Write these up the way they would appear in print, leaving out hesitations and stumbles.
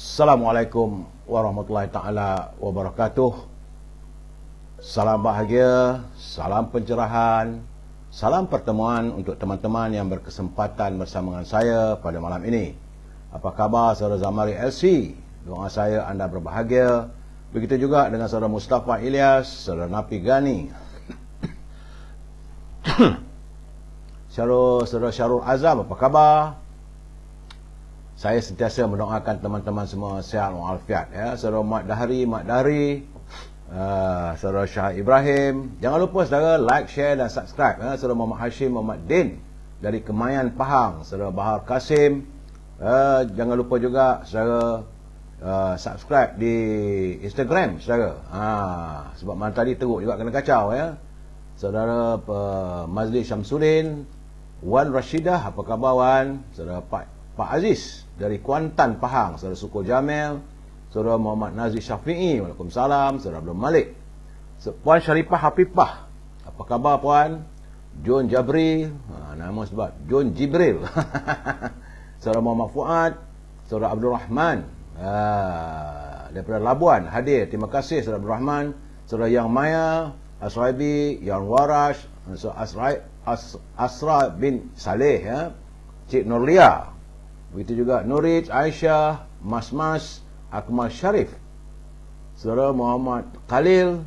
Assalamualaikum warahmatullahi taala wabarakatuh. Salam bahagia, salam pencerahan, salam pertemuan untuk teman-teman yang berkesempatan bersama dengan saya pada malam ini. Apa khabar saudara Zamari LC? Doa saya anda berbahagia. Begitu juga dengan saudara Mustafa Ilyas, saudara Napi Gani, saudara Syarul Azam, apa khabar? Saya sentiasa mendoakan teman-teman semua sihat walafiat, ya. Saudara Mat Dahri, saudara Syah Ibrahim. Jangan lupa saudara like, share dan subscribe, ya. Saudara Muhammad Hashim Muhammad Din dari Kemayan Pahang, saudara Bahar Kasim. Jangan lupa juga saudara subscribe di Instagram saudara. Sebab malam tadi teruk juga kena kacau, ya. Saudara Mazli Syamsuddin, Wan Rashidah, apa khabar Wan? Saudara Pak Aziz dari Kuantan Pahang, saudara Sukur Jamil, saudara Muhammad Nazir Syafi'i, waalaikumsalam, saudara Abdul Malik, Puan Syarifah Hafifah, apa khabar Puan? John Jabri, nama sebab John Jibril, saudara Muhammad Fuad, saudara Abdul Rahman daripada Labuan hadir, terima kasih saudara Abdul Rahman, saudara Yang Maya, Asraibi, Yang Warash, Asra bin Saleh, ya. Cik Nurlia, begitu juga Nurij, Aisyah, Mas, Akmal Syarif, saudara Muhammad Khalil,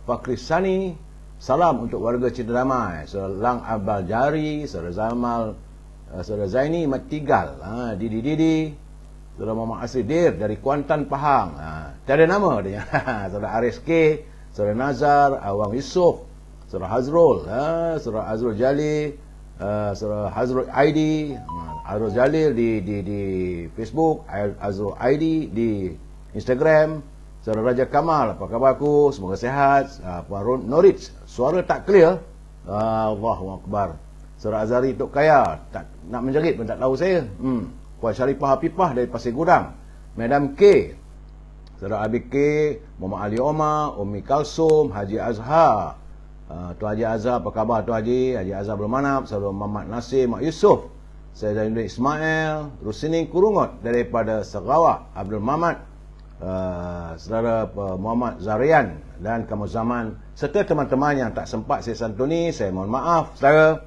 Fakri Sani, salam untuk warga Cinta Damai, saudara Lang Abal Jari, saudara Zamal, saudara Zaini Matigal, Didi, saudara Muhammad Asri Dir dari Kuantan Pahang, tiada nama dia, saudara Aris K, saudara Nazar, Awang Yusof, saudara Hazrul, saudara Azrul Jali, saudara Hazrul ID, Azrul Jalil di Facebook, Azrul ID di Instagram, saudara Raja Kamal, apa khabarku? Semoga sehat. Puan Norwich, suara tak clear. Allahu Akbar. Saudara Azari Tok Kaya, tak nak menjerit pun tak tahu saya. Puan Syarifah Hafifah dari Pasir Gudang, Madam K, saudara Abi K, Muhammad Ali Omar, Umi Kalsum, Haji Azhar, Tuan Haji Azhar, apa khabar Tuan Haji? Haji Azhar Bermanap, saudara Muhammad Nasir Mak Yusof, saya Zainuddin Ismail, Rusining Kurungot daripada Sarawak, Abdul Mamat, saudara Muhammad Zarian dan Kamu Zaman, serta teman-teman yang tak sempat saya santuni, saya mohon maaf saudara.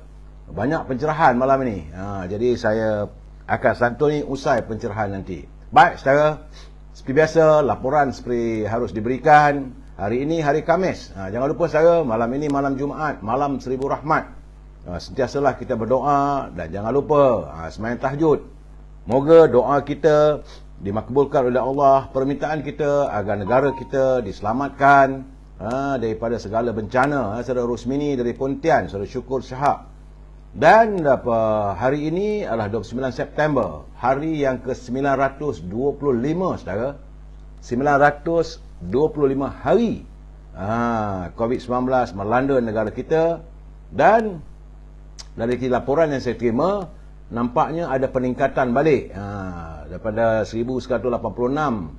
Banyak pencerahan malam ini, jadi saya akan santuni usai pencerahan nanti. Baik saudara, seperti biasa laporan seperti harus diberikan. Hari ini hari Khamis, jangan lupa saudara, malam ini malam Jumaat, malam seribu rahmat. Sentiasalah kita berdoa dan jangan lupa sembahyang tahajud. Moga doa kita dimakbulkan oleh Allah, permintaan kita agar negara kita diselamatkan daripada segala bencana. Saudara Rusmini dari Pontian, saudara Syukur Syahab. Dan hari ini adalah 29 September, hari yang ke-925 saudara. 925 hari COVID-19 melanda negara kita. Dan dari laporan yang saya terima, nampaknya ada peningkatan balik daripada 1186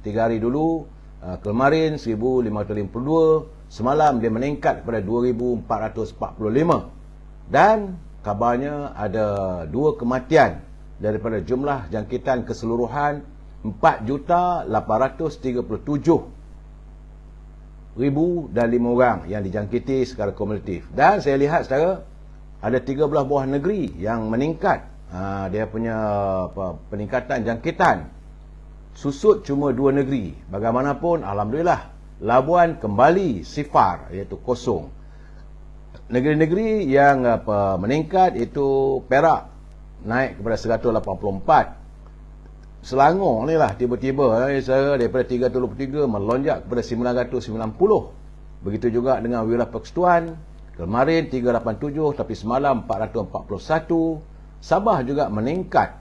3 hari dulu, kemarin 1552, semalam dia meningkat kepada 2445. Dan kabarnya ada 2 kematian daripada jumlah jangkitan keseluruhan 4,837,005 orang yang dijangkiti secara kumulatif. Dan saya lihat saudara, ada 13 buah negeri yang meningkat dia punya peningkatan jangkitan. Susut cuma 2 negeri. Bagaimanapun alhamdulillah, Labuan kembali sifar, iaitu kosong. Negeri-negeri yang meningkat itu Perak naik kepada 184. Selangor ni lah tiba-tiba saya daripada 323 melonjak kepada 990. Begitu juga dengan wilayah Persekutuan, kemarin 387 tapi semalam 441. Sabah juga meningkat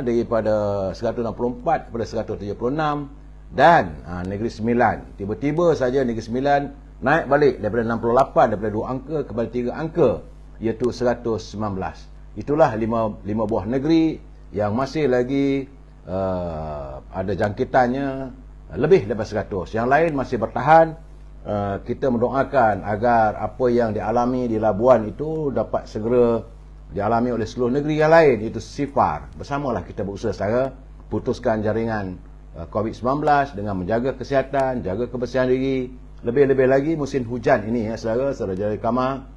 daripada 164 kepada 176. Dan Negeri Sembilan, tiba-tiba saja Negeri Sembilan naik balik daripada 68, daripada 2 angka kepada 3 angka, iaitu 119. Itulah 5 buah negeri yang masih lagi ada jangkitannya lebih daripada 100. Yang lain masih bertahan. Kita mendoakan agar apa yang dialami di Labuan itu dapat segera dialami oleh seluruh negeri yang lain, iaitu sifar. Bersamalah kita berusaha putuskan jaringan COVID-19 dengan menjaga kesihatan, jaga kebersihan diri. Lebih-lebih lagi musim hujan ini ya saudara, saudara Jalil Kamal,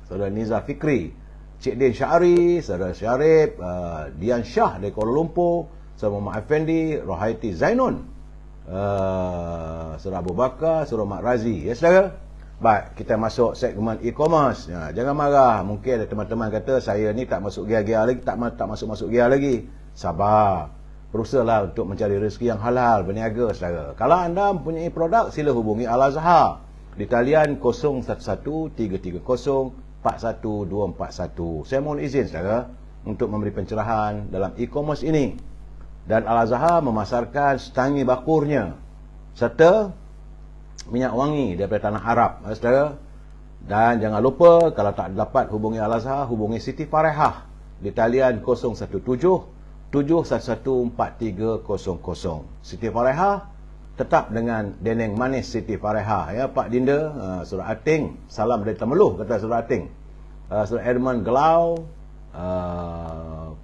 saudara Nizar Fikri, Cik Din Syahri, saudara Syarif, Dian Shah dari Kuala Lumpur, saudara Muhammad Effendi, Rohaiti Zainun, saudara Abu Bakar, saudara Mak Razi ya saudara. Baik, kita masuk segmen e-commerce. Ya, jangan marah, mungkin ada teman-teman kata saya ni tak masuk gear-gear lagi, tak masuk gear lagi. Sabar, berusahalah untuk mencari rezeki yang halal, berniaga saudara. Kalau anda mempunyai produk, sila hubungi Al-Azhar di talian 0113304141. Saya mohon izin saudara untuk memberi pencerahan dalam e-commerce ini. Dan Al-Azhar memasarkan setangi bakurnya serta minyak wangi daripada tanah Arab saudara. Dan jangan lupa kalau tak dapat hubungi Al-Azhar, hubungi Siti Farehah di talian 017-711-4300. Siti Farehah tetap dengan deneng manis Siti Farehah ya Pak Dinda, Saudara Ating, salam dari Temeluh kata Saudara Ating. Saudara Edmund Gelau,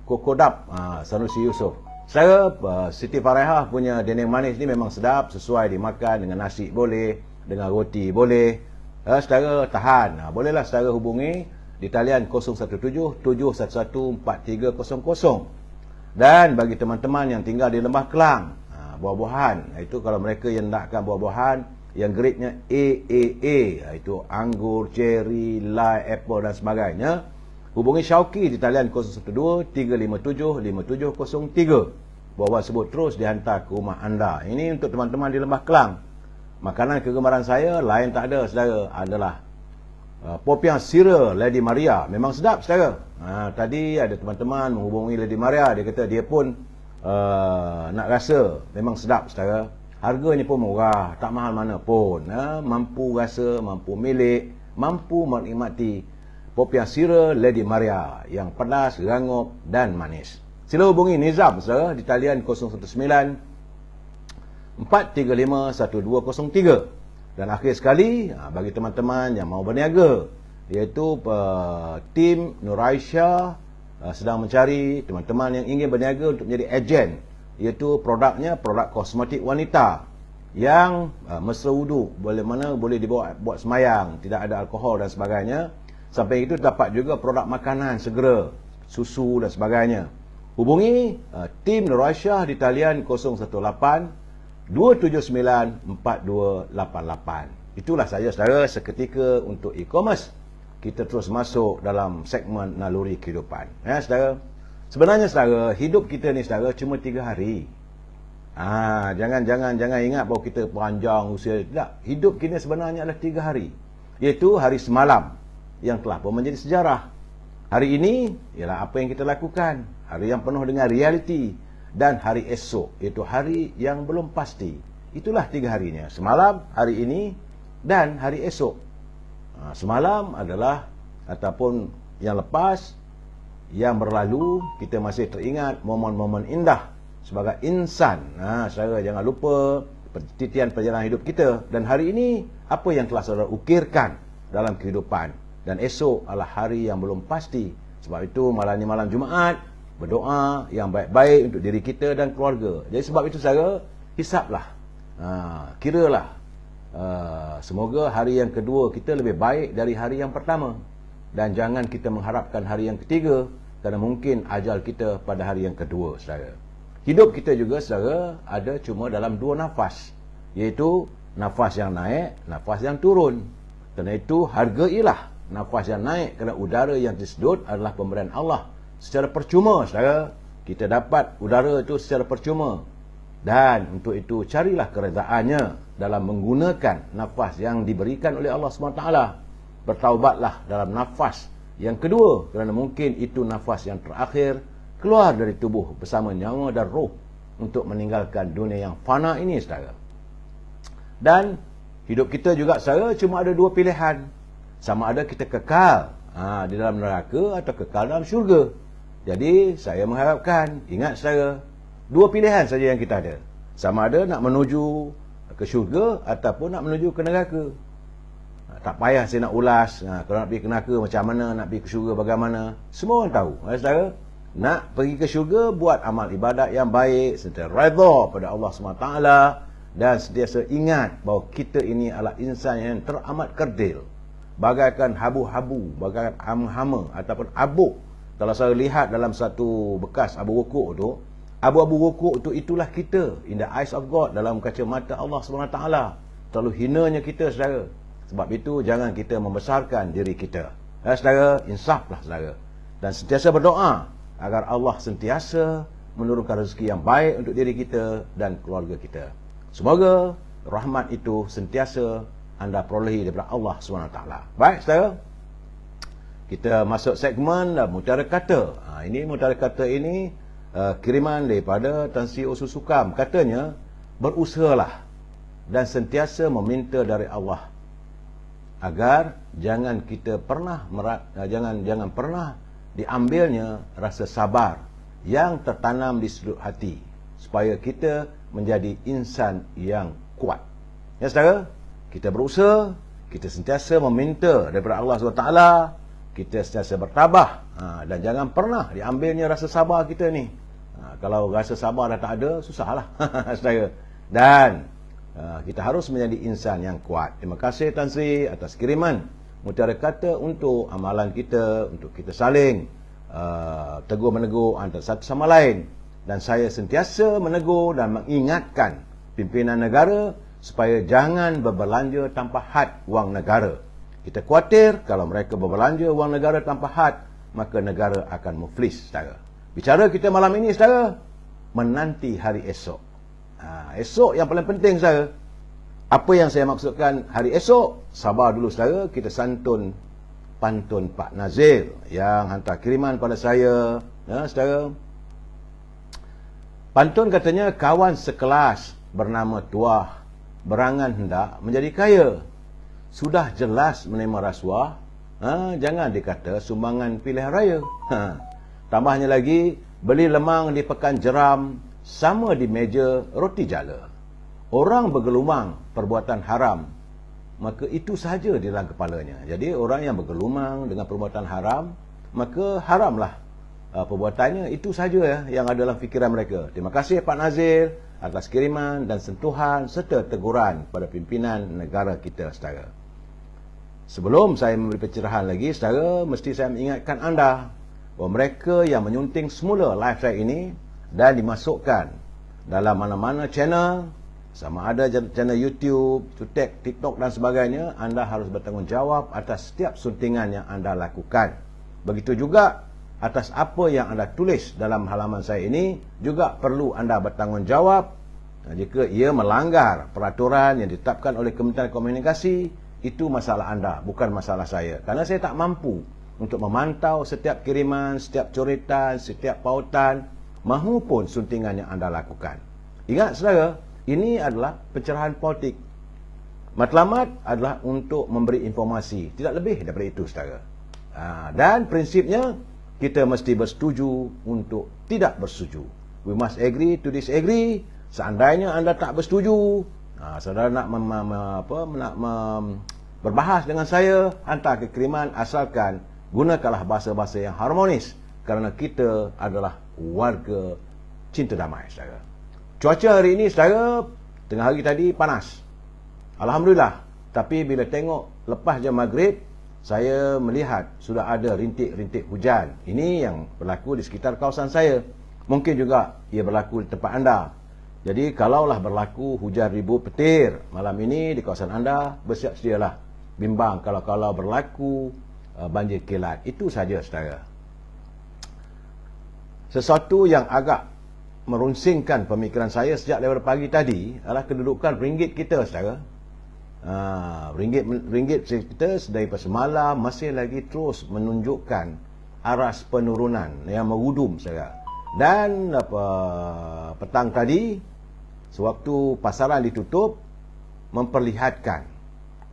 Kokodap, Sanusi Yusof. Saya Siti Farehah punya deneng manis ni memang sedap, sesuai dimakan dengan nasi boleh, dengan roti boleh. Saudara tahan, bolehlah saudara hubungi di talian 017-711-4300. Dan bagi teman-teman yang tinggal di Lembah Kelang, buah-buahan, itu kalau mereka yang nakkan buah-buahan yang grade-nya AAA, itu anggur, cherry, lime, apple dan sebagainya, hubungi Syauqi di talian 012-357-5703. Buah-buah sebut terus dihantar ke rumah anda. Ini untuk teman-teman di Lembah Kelang. Makanan kegemaran saya lain tak ada saudara, adalah popiah sira Lady Maria. Memang sedap saudara. Tadi ada teman-teman menghubungi Lady Maria, dia kata dia pun nak rasa memang sedap saudara. Harganya pun murah, tak mahal mana pun. Mampu rasa, mampu milik, mampu menikmati popiah sira Lady Maria yang pedas, rangup dan manis. Sila hubungi Nizam saudara di talian 019-435-1203. Dan akhir sekali, bagi teman-teman yang mau berniaga, iaitu tim Nur Aisyah sedang mencari teman-teman yang ingin berniaga untuk menjadi ejen, iaitu produknya produk kosmetik wanita yang mesra wudu, boleh dibawa buat semayang, tidak ada alkohol dan sebagainya. Sampai itu dapat juga produk makanan segera, susu dan sebagainya. Hubungi tim Nur Aisyah di talian 018-279-4288. Itulah saja saudara seketika untuk e-commerce. Kita terus masuk dalam segmen naluri kehidupan. Ya saudara. Sebenarnya saudara, hidup kita ni saudara cuma 3 hari. Jangan ingat bahawa kita panjang usia. Tidak. Hidup kita sebenarnya adalah 3 hari. Iaitu hari semalam yang telah pun menjadi sejarah. Hari ini ialah apa yang kita lakukan, hari yang penuh dengan realiti. Dan hari esok, iaitu hari yang belum pasti. Itulah 3 harinya. Semalam, hari ini dan hari esok. Semalam adalah ataupun yang lepas, yang berlalu, kita masih teringat momen-momen indah sebagai insan. Saudara jangan lupa titian perjalanan hidup kita. Dan hari ini, apa yang telah saudara ukirkan dalam kehidupan. Dan esok adalah hari yang belum pasti. Sebab itu malam ni malam Jumaat, berdoa yang baik-baik untuk diri kita dan keluarga. Jadi sebab itu saudara, hisaplah, kiralah, semoga hari yang kedua kita lebih baik dari hari yang pertama. Dan jangan kita mengharapkan hari yang ketiga, kerana mungkin ajal kita pada hari yang kedua saudara. Hidup kita juga saudara ada cuma dalam 2 nafas, iaitu nafas yang naik, nafas yang turun. Kerana itu hargailah nafas yang naik, kerana udara yang disedut adalah pemberian Allah secara percuma saudara. Kita dapat udara itu secara percuma. Dan untuk itu carilah keredaannya dalam menggunakan nafas yang diberikan oleh Allah SWT. Bertaubatlah dalam nafas yang kedua, kerana mungkin itu nafas yang terakhir keluar dari tubuh bersama nyawa dan roh untuk meninggalkan dunia yang fana ini saudara. Dan hidup kita juga saudara cuma ada 2 pilihan. Sama ada kita kekal di dalam neraka atau kekal dalam syurga. Jadi saya mengharapkan, ingat saudara, 2 pilihan saja yang kita ada. Sama ada nak menuju ke syurga ataupun nak menuju ke neraka. Tak payah saya nak ulas, kalau nak pergi ke neraka macam mana, nak pergi ke syurga bagaimana. Semua orang tahu. Saudara, nak pergi ke syurga, buat amal ibadat yang baik, sentiasa redha pada Allah SWT, dan sentiasa ingat bahawa kita ini adalah insan yang teramat kerdil, bagaikan habu-habu, bagaikan hama-hama ataupun abuk. Kalau saya lihat dalam satu bekas abu rukuk tu, abu-abu rukuk tu itulah kita in the eyes of God, dalam kacamata Allah SWT. Terlalu hinanya kita, saudara. Sebab itu jangan kita membesarkan diri kita. Saudara, insaflah saudara, dan sentiasa berdoa agar Allah sentiasa menurunkan rezeki yang baik untuk diri kita dan keluarga kita. Semoga rahmat itu sentiasa anda perolehi daripada Allah SWT. Baik saudara, kita masuk segmen mutiara kata. Ini mutiara kata ini kiriman daripada Tan Sri Osu Sukam. Katanya, berusahalah dan sentiasa meminta dari Allah agar jangan pernah diambilnya rasa sabar yang tertanam di sudut hati, supaya kita menjadi insan yang kuat. Ya saudara, kita berusaha, kita sentiasa meminta daripada Allah SWT, kita sentiasa bertabah, dan jangan pernah diambilnya rasa sabar kita ni. Kalau rasa sabar dah tak ada, susahlah saudara. Dan kita harus menjadi insan yang kuat. Terima kasih Tan Sri atas kiriman mutiara kata untuk amalan kita, untuk kita saling tegur-menegur antara satu sama lain. Dan saya sentiasa menegur dan mengingatkan pimpinan negara supaya jangan berbelanja tanpa had wang negara. Kita khawatir kalau mereka berbelanja wang negara tanpa had, maka negara akan muflis, saudara. Bicara kita malam ini, saudara, menanti hari esok. Esok yang paling penting, saudara. Apa yang saya maksudkan hari esok? Sabar dulu, saudara. Kita santun pantun Pak Nazir yang hantar kiriman pada saya, saudara. Pantun katanya, kawan sekelas bernama Tuah berangan hendak menjadi kaya. Sudah jelas menerima rasuah, jangan dikata sumbangan pilihan raya. Tambahnya lagi, beli lemang di Pekan Jeram sama di meja roti jala. Orang bergelumang perbuatan haram, maka itu sahaja di dalam kepalanya. Jadi orang yang bergelumang dengan perbuatan haram, maka haramlah perbuatannya, itu saja yang ada dalam fikiran mereka. Terima kasih Pak Nazir atas kiriman dan sentuhan serta teguran pada pimpinan negara kita, saudara. Sebelum saya memberi pencerahan lagi, saudara, mesti saya mengingatkan anda bahawa mereka yang menyunting semula live saya ini dan dimasukkan dalam mana-mana channel, sama ada channel YouTube, TikTok dan sebagainya, anda harus bertanggungjawab atas setiap suntingan yang anda lakukan. Begitu juga atas apa yang anda tulis dalam halaman saya ini, juga perlu anda bertanggungjawab. Jika ia melanggar peraturan yang ditetapkan oleh Kementerian Komunikasi, itu masalah anda, bukan masalah saya. Karena saya tak mampu untuk memantau setiap kiriman, setiap coretan, setiap pautan mahupun suntingan yang anda lakukan. Ingat saudara, ini adalah pencerahan politik. Matlamat adalah untuk memberi informasi, tidak lebih daripada itu, saudara. Dan prinsipnya, kita mesti bersetuju untuk tidak bersetuju. We must agree to disagree. Seandainya anda tak bersetuju, saudara nak berbahas dengan saya, hantar ke kiriman, asalkan gunakanlah bahasa-bahasa yang harmonis, kerana kita adalah warga cinta damai, saudara. Cuaca hari ini, saudara, tengah hari tadi panas, alhamdulillah. Tapi bila tengok lepas jam maghrib, saya melihat sudah ada rintik-rintik hujan. Ini yang berlaku di sekitar kawasan saya. Mungkin juga ia berlaku di tempat anda. Jadi kalaulah berlaku hujan ribu petir malam ini di kawasan anda, bersiap sedialah. Bimbang kalau berlaku banjir kilat. Itu saja, saudara. Sesuatu yang agak merunsingkan pemikiran saya sejak daripada pagi tadi adalah kedudukan ringgit kita, saudara. Ringgit kita daripada semalam masih lagi terus menunjukkan aras penurunan yang merudum, saudara. Dan petang tadi, sewaktu pasaran ditutup, memperlihatkan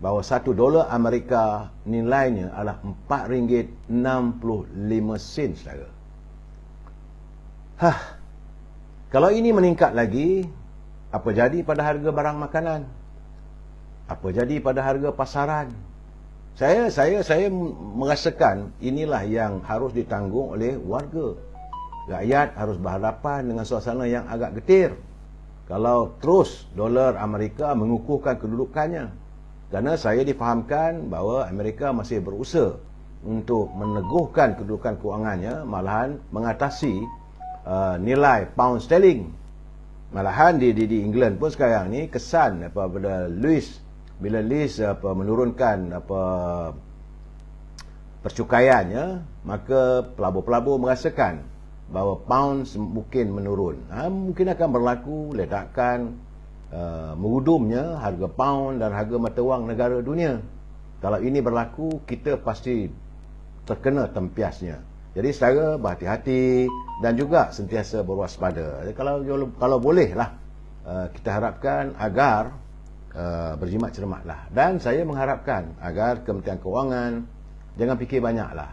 bahawa $1 Amerika nilainya adalah RM4.65, saudara. Kalau ini meningkat lagi, apa jadi pada harga barang makanan? Apa jadi pada harga pasaran? Saya merasakan inilah yang harus ditanggung oleh warga. rakyat harus berhadapan dengan suasana yang agak getir kalau terus dolar Amerika mengukuhkan kedudukannya. Kerana saya difahamkan bahawa Amerika masih berusaha untuk meneguhkan kedudukan kewangannya, malahan mengatasi nilai pound sterling. Malahan di England pun sekarang ni kesan pada bila Liz menurunkan percukaiannya, maka pelabur-pelabur merasakan bahawa pound mungkin menurun. Mungkin akan berlaku ledakan mengudumnya harga pound dan harga mata wang negara dunia. Kalau ini berlaku, kita pasti terkena tempiasnya. Jadi secara berhati-hati dan juga sentiasa berwaspada. Jadi kalau bolehlah, kita harapkan agar berjimat cermatlah. Dan saya mengharapkan agar Kementerian Kewangan jangan fikir banyaklah.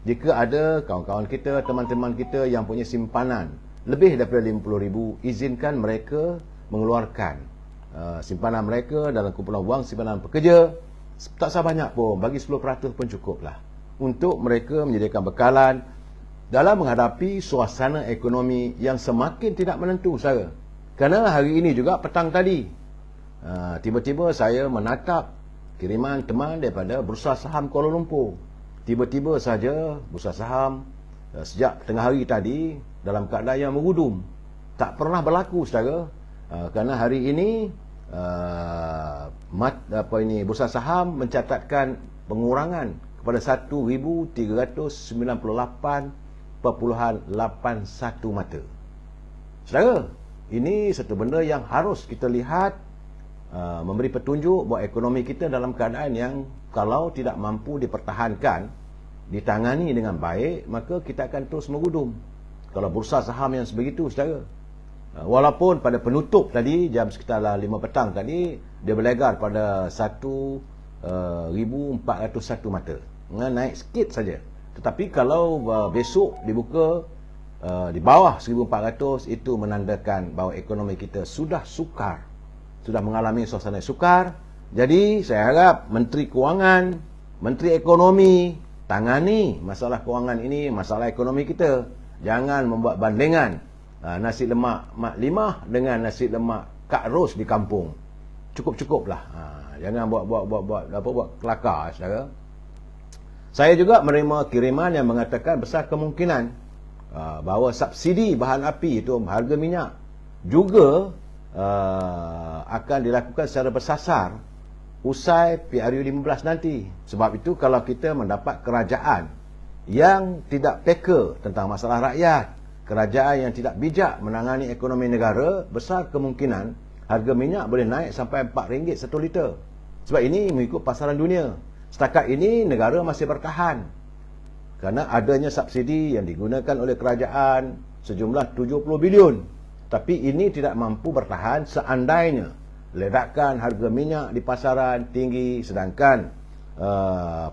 Jika ada kawan-kawan kita, teman-teman kita yang punya simpanan lebih daripada 50,000, izinkan mereka mengeluarkan simpanan mereka dalam kumpulan wang simpanan pekerja. Tak usah banyak pun, bagi 10% pun cukuplah, untuk mereka menyediakan bekalan dalam menghadapi suasana ekonomi yang semakin tidak menentu saya. Kerana hari ini juga petang tadi, tiba-tiba saya menatap kiriman teman daripada Bursa Saham Kuala Lumpur. Tiba-tiba saja Bursa Saham sejak tengah hari tadi dalam keadaan yang mengudum. Tak pernah berlaku saudara. Kerana hari ini Bursa Saham mencatatkan pengurangan kepada 1,398.81 mata. Saudara, ini satu benda yang harus kita lihat, memberi petunjuk bahawa ekonomi kita dalam keadaan yang kalau tidak mampu dipertahankan, ditangani dengan baik, maka kita akan terus mengudum. Kalau bursa saham yang sebegitu, saudara, walaupun pada penutup tadi jam sekitar 5 petang tadi dia berlegar pada 1,401 mata, naik sikit saja. Tetapi kalau besok dibuka di bawah 1,400, itu menandakan bahawa ekonomi kita sudah sukar, sudah mengalami suasana sukar. Jadi saya harap Menteri Kewangan, Menteri Ekonomi tangani masalah kewangan ini, masalah ekonomi kita. Jangan membuat bandingan nasi lemak Mak Limah dengan nasi lemak Kak Ros di kampung. Cukup-cukuplah. Jangan buat kelakar, saudara. Saya juga menerima kiriman yang mengatakan besar kemungkinan bahawa subsidi bahan api itu, harga minyak, juga akan dilakukan secara bersasar usai PRU 15 nanti. Sebab itu kalau kita mendapat kerajaan yang tidak peka tentang masalah rakyat, kerajaan yang tidak bijak menangani ekonomi negara, besar kemungkinan harga minyak boleh naik sampai RM4 1 liter. Sebab ini mengikut pasaran dunia. Setakat ini negara masih bertahan kerana adanya subsidi yang digunakan oleh kerajaan sejumlah 70 bilion. Tapi ini tidak mampu bertahan seandainya ledakan harga minyak di pasaran tinggi, sedangkan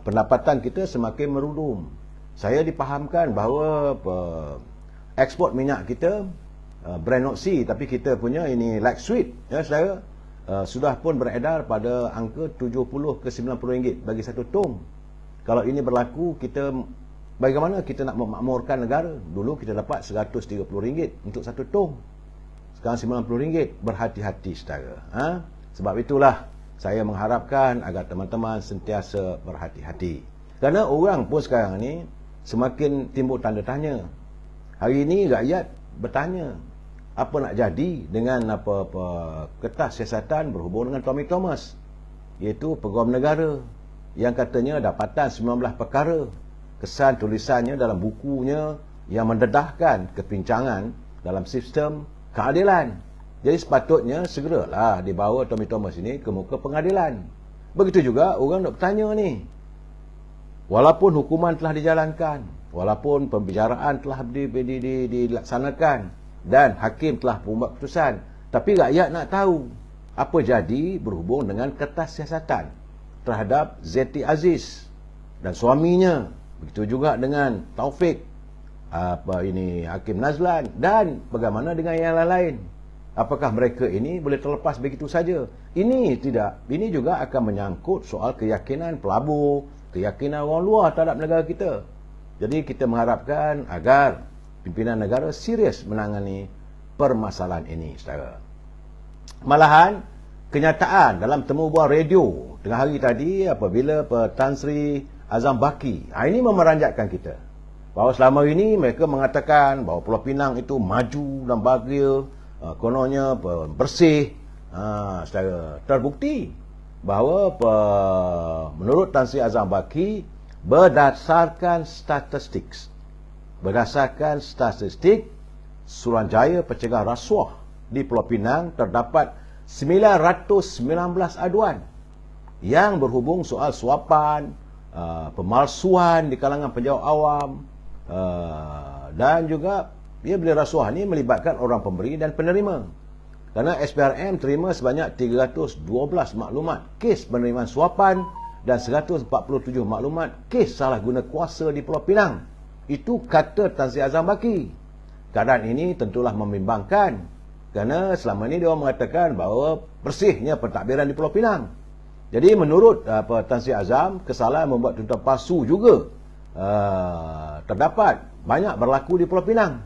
pendapatan kita semakin merudum. Saya dipahamkan bahawa ekspor minyak kita brand Oxy, tapi kita punya ini Like Sweet, ya saudara, sudah pun beredar pada angka 70 ke 90 ringgit bagi satu tong. Kalau ini berlaku, kita bagaimana kita nak memakmurkan negara? Dulu kita dapat 130 ringgit untuk satu tong, sekarang 90 ringgit. Berhati-hati saudara. Sebab itulah saya mengharapkan agar teman-teman sentiasa berhati-hati. Kerana orang pun sekarang ni semakin timbul tanda tanya. Hari ini rakyat bertanya, apa nak jadi dengan kertas siasatan berhubung dengan Tommy Thomas, iaitu Peguam Negara, yang katanya dapatan 19 perkara. Kesan tulisannya dalam bukunya yang mendedahkan kepincangan dalam sistem keadilan. Jadi sepatutnya segeralah dibawa Tommy Thomas ini ke muka pengadilan. Begitu juga orang nak bertanya ni, walaupun hukuman telah dijalankan, walaupun pembicaraan telah dilaksanakan dan hakim telah membuat keputusan, tapi rakyat nak tahu apa jadi berhubung dengan kertas siasatan terhadap Zeti Aziz dan suaminya. Begitu juga dengan Taufik, Hakim Nazlan, dan bagaimana dengan yang lain-lain. Apakah mereka ini boleh terlepas begitu saja? Ini tidak. Ini juga akan menyangkut soal keyakinan pelabur, keyakinan orang luar terhadap negara kita. Jadi kita mengharapkan agar pimpinan negara serius menangani permasalahan ini, saudara. Malahan, kenyataan dalam temu bual radio tengah hari tadi apabila Tan Sri Azam Baki, ini memeranjatkan kita. Bahawa selama ini mereka mengatakan bahawa Pulau Pinang itu maju dan bahagia, kononnya bersih. Secara terbukti bahawa menurut Tan Sri Azam Baki, berdasarkan statistik Suruhanjaya Pencegah Rasuah di Pulau Pinang terdapat 919 aduan yang berhubung soal suapan, pemalsuan di kalangan penjawat awam, dan juga bila rasuah ni melibatkan orang pemberi dan penerima. Kerana SPRM terima sebanyak 312 maklumat kes penerimaan suapan dan 147 maklumat kes salah guna kuasa di Pulau Pinang. Itu kata Tan Sri Azam Baki. Keadaan ini tentulah membimbangkan, kerana selama ini dia mengatakan bahawa bersihnya pentadbiran di Pulau Pinang. Jadi menurut Tan Sri Azam, kesalahan membuat tuntutan palsu juga terdapat banyak berlaku di Pulau Pinang.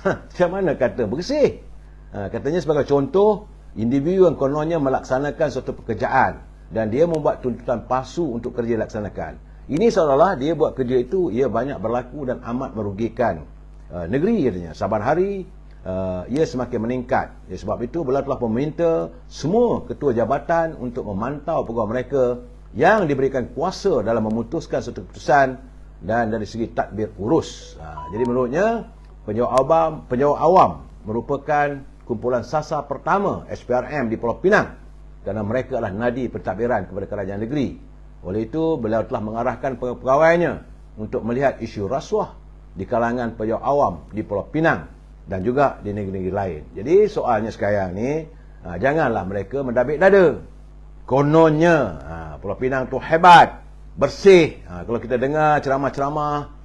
Macam mana kata bersih? Katanya sebagai contoh, individu yang kononnya melaksanakan suatu pekerjaan dan dia membuat tuntutan palsu untuk kerja dilaksanakan. Ini seolah-olah dia buat kerja itu ia banyak berlaku dan amat merugikan negeri, katanya. Saban hari ia semakin meningkat. Sebab itu beliau telah meminta semua ketua jabatan untuk memantau pegawai mereka yang diberikan kuasa dalam memutuskan suatu keputusan dan dari segi tadbir urus. Jadi menurutnya penjawat awam merupakan kumpulan sasar pertama SPRM di Pulau Pinang kerana mereka adalah nadi pentadbiran kepada kerajaan negeri. Oleh itu beliau telah mengarahkan pegawainya untuk melihat isu rasuah di kalangan penjawat awam di Pulau Pinang dan juga di negeri-negeri lain. Jadi soalnya sekarang ni, janganlah mereka mendabik dada. Kononnya Pulau Pinang tu hebat, bersih. Kalau kita dengar ceramah-ceramah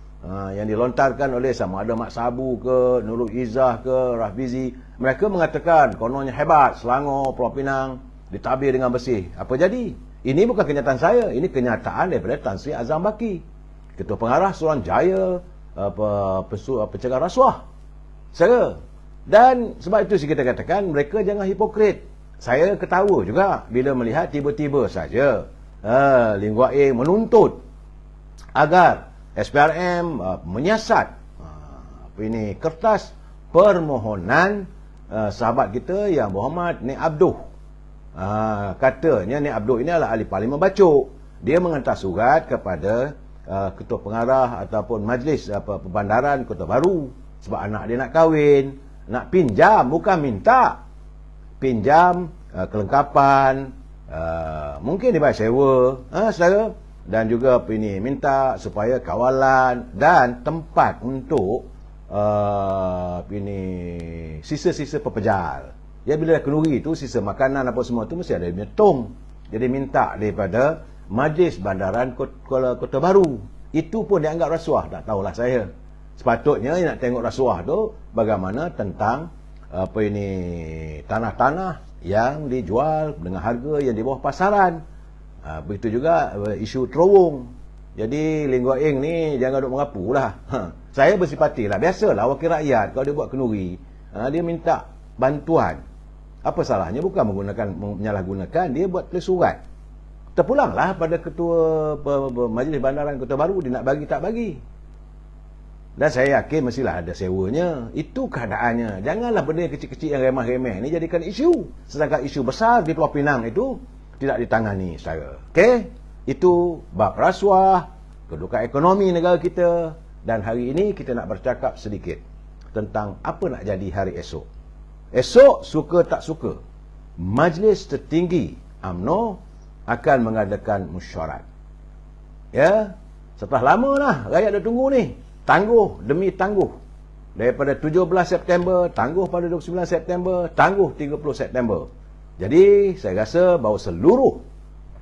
yang dilontarkan oleh sama ada Mak Sabu ke, Nurul Izzah ke, Rafizi, mereka mengatakan kononnya hebat, Selangor, Pulau Pinang ditabir dengan bersih. Apa jadi? Ini bukan kenyataan saya, ini kenyataan daripada Tan Sri Azam Baki, Ketua Pengarah Suruhanjaya Pencegah Rasuah. Dan sebab itu kita katakan mereka jangan hipokrit. Saya ketawa juga bila melihat tiba-tiba saja Lim Guat Eng menuntut agar SPRM menyiasat kertas permohonan sahabat kita yang Muhammad Nik Abduh. Katanya Nik Abduh ini adalah ahli parlimen bacuk. Dia menghantar surat kepada Ketua Pengarah ataupun Majlis Perbandaran Kota Baru sebab anak dia nak kahwin, nak pinjam, bukan minta. Pinjam kelengkapan, mungkin dia bayar sewa, saudara, dan juga minta supaya kawalan dan tempat untuk sisa-sisa pepejal. Ya, bila dah kenduri tu, sisa makanan apa semua tu mesti ada dia punya tong. Jadi minta daripada Majlis Bandaran Kota Baru. Itu pun dianggap rasuah, tak tahulah saya. Sepatutnya nak tengok rasuah tu bagaimana tentang tanah-tanah yang dijual dengan harga yang di bawah pasaran. Begitu juga isu terowong. Jadi Lim Guat Eng ni jangan duk mengapu lah. Saya bersipati lah. Biasalah wakil rakyat kalau dia buat kenduri, dia minta bantuan. Apa salahnya? Bukan menyalahgunakan. Dia buat tulis surat. Terpulanglah pada Ketua Majlis Bandaran Kota Baru. Dia nak bagi tak bagi. Dan saya yakin mestilah ada sewanya. Itu keadaannya. Janganlah benda kecil-kecil yang remeh-remeh ni jadikan isu. Sedangkan isu besar di Pulau Pinang itu tidak ditangani secara. Okey? Itu bab rasuah, kedudukan ekonomi negara kita. Dan hari ini kita nak bercakap sedikit tentang apa nak jadi hari esok. Esok, suka tak suka, Majlis Tertinggi UMNO akan mengadakan mesyuarat. Ya, setelah lama lah rakyat dah tunggu ni. Tangguh demi tangguh. Daripada 17 September, tangguh pada 29 September, tangguh 30 September. Jadi, saya rasa bahawa seluruh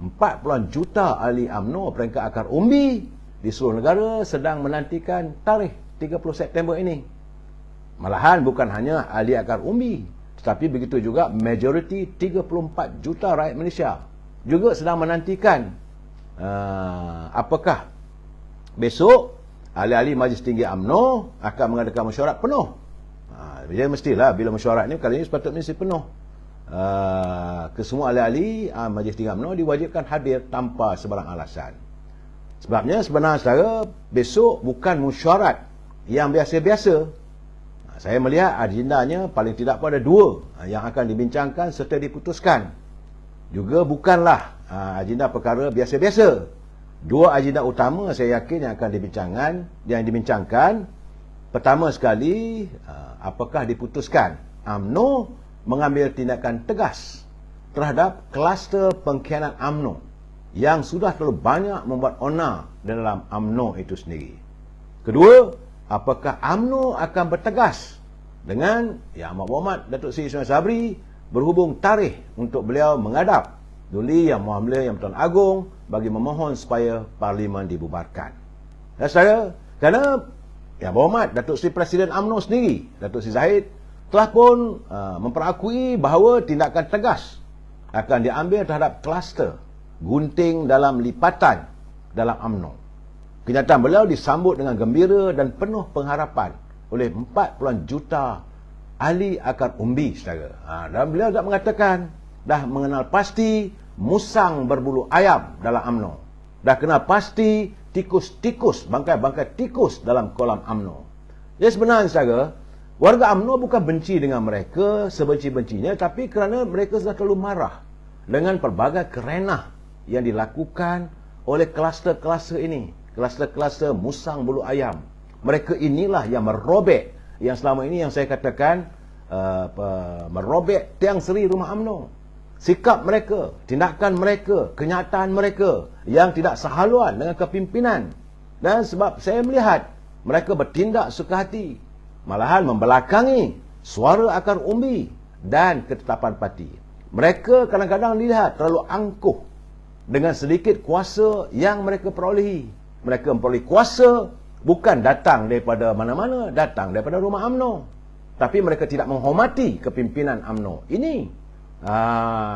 40 juta ahli UMNO peringkat akar umbi di seluruh negara sedang menantikan tarikh 30 September ini. Malahan bukan hanya ahli akar umbi, tetapi begitu juga majoriti 34 juta rakyat Malaysia juga sedang menantikan apakah besok ahli-ahli Majlis Tinggi UMNO akan mengadakan mesyuarat penuh. Dia mestilah bila mesyuarat ni kali ini sepatutnya mesti penuh. Kesemua ahli-ahli Majlis Tinggi UMNO diwajibkan hadir tanpa sebarang alasan. Sebabnya sebenarnya saudara, besok bukan mesyuarat yang biasa-biasa. Saya melihat agendanya paling tidak pun ada 2 yang akan dibincangkan serta diputuskan. Juga bukanlah agenda perkara biasa-biasa. 2 agenda utama saya yakin yang akan dibincangkan. Pertama sekali, apakah diputuskan UMNO mengambil tindakan tegas terhadap kluster pengkhianat UMNO yang sudah terlalu banyak membuat onar dalam UMNO itu sendiri. Kedua, apakah UMNO akan bertegas dengan Yang Amat Berhormat Datuk Seri Ismail Sabri berhubung tarikh untuk beliau menghadap Duli Yang Mulia Yang Pertuan Agong bagi memohon supaya Parlimen dibubarkan. Dan saudara, kerana Yang Berhormat Datuk Seri Presiden UMNO sendiri, Datuk Seri Zahid, telah pun memperakui bahawa tindakan tegas akan diambil terhadap kluster gunting dalam lipatan dalam UMNO. Kenyataan beliau disambut dengan gembira dan penuh pengharapan oleh 40 juta ahli akar umbi, saudara. Dan beliau dah mengatakan dah mengenal pasti musang berbulu ayam dalam UMNO. Dah kenal pasti tikus-tikus, bangkai-bangkai tikus dalam kolam UMNO. Jadi sebenarnya, saudara, warga UMNO bukan benci dengan mereka sebenci-bencinya, tapi kerana mereka sudah terlalu marah dengan pelbagai kerenah yang dilakukan oleh kluster-kluster ini. Kluster-kluster musang bulu ayam. Mereka inilah yang merobek, yang selama ini yang saya katakan merobek tiang seri rumah UMNO. Sikap mereka, tindakan mereka, kenyataan mereka yang tidak sehaluan dengan kepimpinan. Dan sebab saya melihat mereka bertindak suka hati, malahan membelakangi suara akar umbi dan ketetapan parti. Mereka kadang-kadang dilihat terlalu angkuh dengan sedikit kuasa yang mereka perolehi. Mereka memperoleh kuasa bukan datang daripada mana-mana, datang daripada rumah UMNO. Tapi mereka tidak menghormati kepimpinan UMNO. Ini,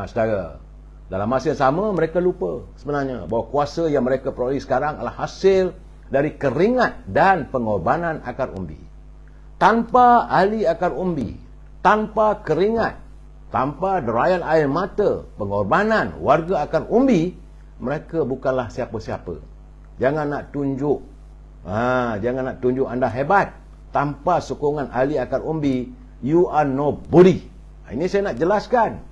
saudara, dalam masa yang sama mereka lupa sebenarnya bahawa kuasa yang mereka peroleh sekarang adalah hasil dari keringat dan pengorbanan akar umbi. Tanpa ahli akar umbi, tanpa keringat, tanpa derayan air mata, pengorbanan warga akar umbi, mereka bukanlah siapa-siapa. Jangan nak tunjuk anda hebat. Tanpa sokongan ahli akar umbi, you are nobody. Ini saya nak jelaskan.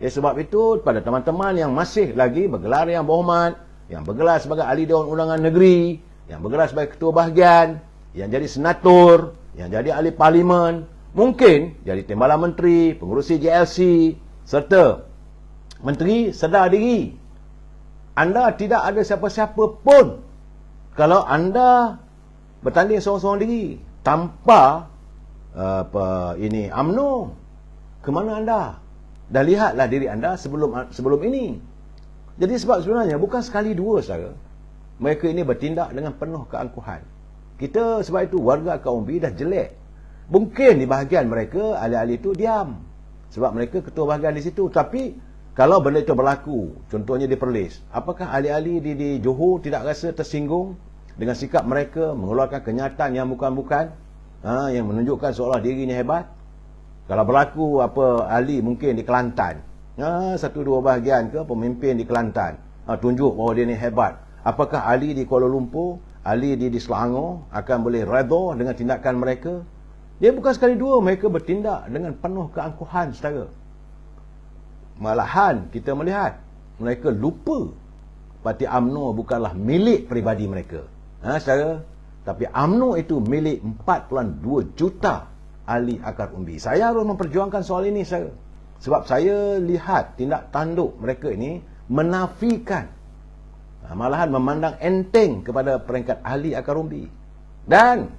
Sebab itu pada teman-teman yang masih lagi bergelar yang berhormat, yang bergelar sebagai ahli Dewan Undangan Negeri, yang bergelar sebagai ketua bahagian, yang jadi senator, yang jadi ahli parlimen, mungkin jadi timbalan menteri, pengurusi JLC, serta menteri, sedar diri. Anda tidak ada siapa-siapa pun kalau anda bertanding seorang-seorang diri tanpa UMNO. Ke mana anda? Dah lihatlah diri anda sebelum ini. Jadi sebab sebenarnya bukan sekali dua, saudara, mereka ini bertindak dengan penuh keangkuhan. Kita sebab itu warga akar umbi dah jelek. Mungkin di bahagian mereka ahli-ahli itu diam sebab mereka ketua bahagian di situ. Tapi kalau benda itu berlaku, contohnya di Perlis, apakah ahli-ahli di Johor tidak rasa tersinggung dengan sikap mereka mengeluarkan kenyataan yang bukan-bukan, yang menunjukkan seolah dirinya hebat? Kalau berlaku ahli mungkin di Kelantan, satu dua bahagian ke pemimpin di Kelantan tunjuk bahawa dia ni hebat, apakah ahli di Kuala Lumpur, ahli di Selangor akan boleh redha dengan tindakan mereka? Dia bukan sekali dua mereka bertindak dengan penuh keangkuhan, saudara. Malahan kita melihat mereka lupa parti UMNO bukanlah milik peribadi mereka, saudara. Tapi UMNO itu milik 4.2 juta ahli akar umbi. Saya harus memperjuangkan soal ini, saudara. Sebab saya lihat tindak tanduk mereka ini menafikan, malahan memandang enteng kepada peringkat ahli akar umbi. Dan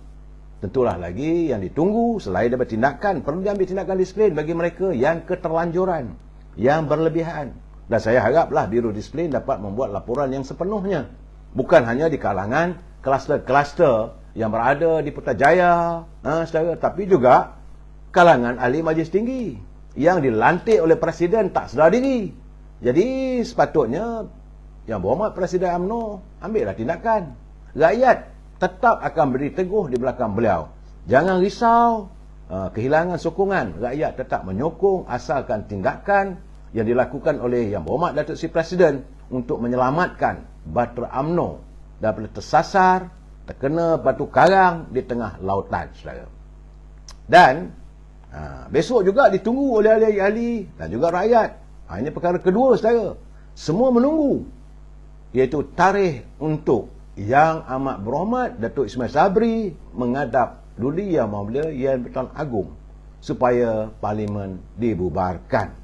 tentulah lagi yang ditunggu selain daripada tindakan, perlu diambil tindakan disiplin bagi mereka yang keterlanjuran, yang berlebihan. Dan saya haraplah Biro Disiplin dapat membuat laporan yang sepenuhnya, bukan hanya di kalangan kluster-kluster yang berada di Putrajaya, saudara, tapi juga kalangan ahli Majlis Tinggi yang dilantik oleh Presiden tak sedar diri. Jadi sepatutnya Yang Berhormat Presiden UMNO ambillah tindakan. Rakyat tetap akan berdiri teguh di belakang beliau. Jangan risau kehilangan sokongan. Rakyat tetap menyokong asalkan tindakan yang dilakukan oleh Yang Berhormat Datuk Seri Presiden untuk menyelamatkan Bahtera UMNO daripada tersasar, terkena batu karang di tengah lautan, saudara. Dan besok juga ditunggu oleh ahli-ahli dan juga rakyat. Ini perkara kedua, saudara. Semua menunggu, iaitu tarikh untuk Yang Amat Berhormat Datuk Ismail Sabri menghadap Duli Yang Mulia Yang Bertuan Agong supaya Parlimen dibubarkan.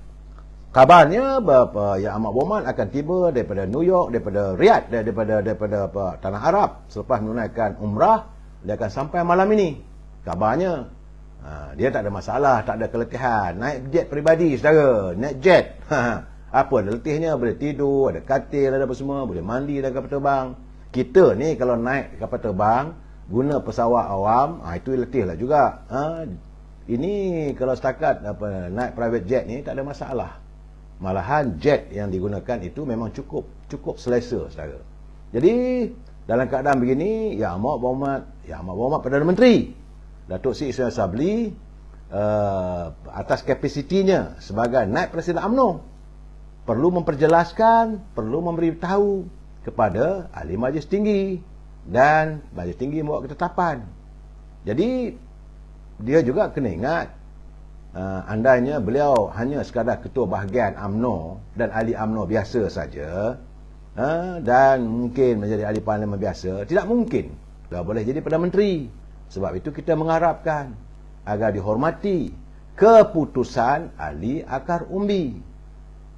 Kabarnya Yang Amat Berhormat akan tiba daripada New York, daripada Riyadh, daripada Tanah Arab. Selepas menunaikan umrah, dia akan sampai malam ini. Kabarnya dia tak ada masalah, tak ada keletihan. Naik jet peribadi, saudara. Naik jet. Apa ada letihnya? Boleh tidur, ada katil, ada apa semua. Boleh mandi dan kapal terbang. Kita ni kalau naik kapal terbang, guna pesawat awam, itu letih lah juga. Ini kalau setakat naik private jet ni tak ada masalah. Malahan jet yang digunakan itu memang cukup selesa, saudara. Jadi dalam keadaan begini, Yang Amat Berhormat Perdana Menteri Datuk Seri Ismail Sabri atas kapasitinya sebagai naib Presiden UMNO perlu memperjelaskan, perlu memberitahu kepada ahli Majlis Tinggi, dan Majlis Tinggi membuat ketetapan. Jadi dia juga kena ingat, andainya beliau hanya sekadar ketua bahagian UMNO dan ahli UMNO biasa saja, dan mungkin menjadi ahli parlimen biasa, tidak mungkin beliau boleh jadi Perdana Menteri. Sebab itu kita mengharapkan agar dihormati keputusan ahli akar umbi.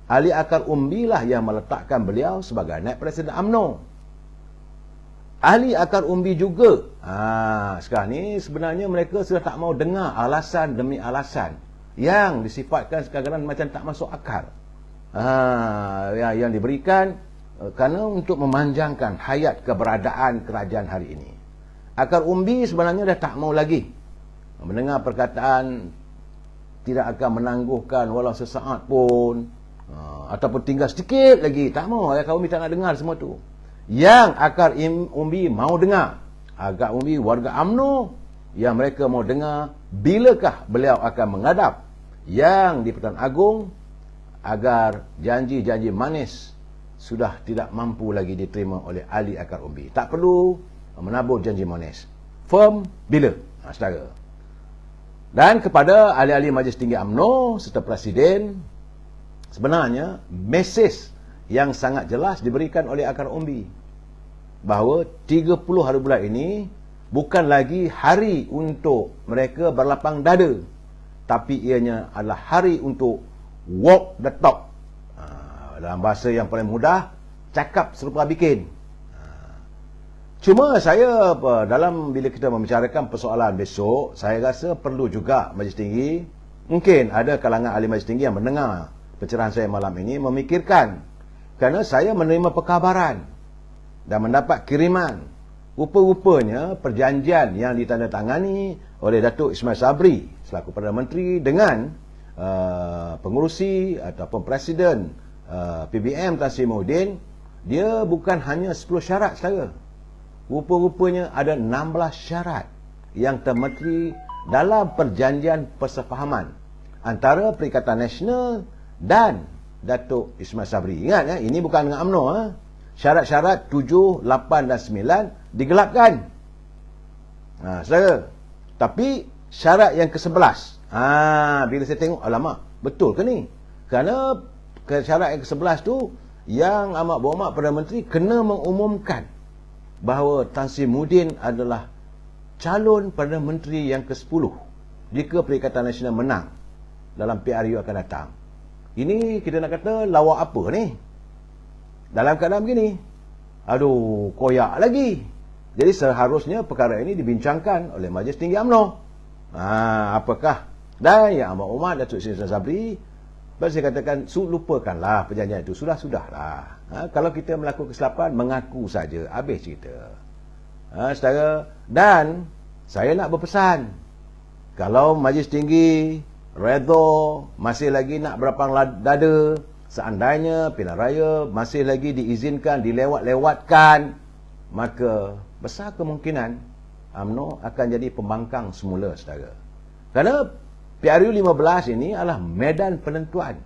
Ahli akar umbi lah yang meletakkan beliau sebagai naib Presiden UMNO. Ahli akar umbi juga, sekarang ni sebenarnya mereka sudah tak mau dengar alasan demi alasan yang disifatkan kadang-kadang macam tak masuk akal, yang diberikan kerana untuk memanjangkan hayat keberadaan kerajaan hari ini. Akar umbi sebenarnya dah tak mau lagi mendengar perkataan tidak akan menangguhkan walau sesaat pun, ataupun tinggal sedikit lagi. Tak mau, akar umbi tak nak dengar semua tu. Yang akar umbi mau dengar, akar umbi warga UMNO, yang mereka mau dengar bilakah beliau akan menghadap Yang di-Pertuan Agong agar janji-janji manis sudah tidak mampu lagi diterima oleh ahli akar umbi. Tak perlu menabur janji manis. Firm bila? Saudara. Dan kepada ahli-ahli Majlis Tinggi UMNO serta Presiden, sebenarnya mesej yang sangat jelas diberikan oleh akar umbi bahawa 30 hari bulan ini bukan lagi hari untuk mereka berlapang dada, tapi ianya adalah hari untuk walk the talk. Dalam bahasa yang paling mudah, cakap serupa bikin. Cuma saya bila kita membicarakan persoalan besok, saya rasa perlu juga Majlis Tinggi, mungkin ada kalangan ahli Majlis Tinggi yang mendengar pencerahan saya malam ini, memikirkan, kerana saya menerima perkabaran dan mendapat kiriman, rupa-rupanya perjanjian yang ditandatangani oleh Datuk Ismail Sabri selaku Perdana Menteri dengan pengurusi ataupun Presiden PBM Tan Sri Muhyiddin, dia bukan hanya 10 syarat, saudara. Rupa-rupanya ada 16 syarat yang termeteri dalam perjanjian persefahaman antara Perikatan Nasional dan Datuk Ismail Sabri. Ingat, ini bukan dengan UMNO. Syarat-syarat 7, 8 dan 9 digelapkan. Saudara. Tapi syarat yang ke-11, bila saya tengok, alamak, betul ke ni? Kerana syarat yang ke-11 tu, Yang Amat Berhormat Perdana Menteri kena mengumumkan bahawa Tan Sri Muhyiddin adalah calon Perdana Menteri yang ke-10 jika Perikatan Nasional menang dalam PRU akan datang. Ini kita nak kata lawak apa ni? Dalam keadaan begini, aduh, koyak lagi. Jadi seharusnya perkara ini dibincangkan oleh Majlis Tinggi UMNO. Apakah? Dan Yang Amat Berhormat Datuk Seri Sabri, baru saya katakan, lupakanlah perjanjian itu. Sudahlah. Kalau kita melakukan kesilapan, mengaku saja. Habis cerita. Saudara. Dan saya nak berpesan, kalau Majlis Tinggi redha, masih lagi nak berlapang dada, seandainya pilihan raya masih lagi diizinkan, dilewat-lewatkan, maka besar kemungkinan UMNO akan jadi pembangkang semula, saudara. Kerana PRU 15 ini adalah medan penentuan.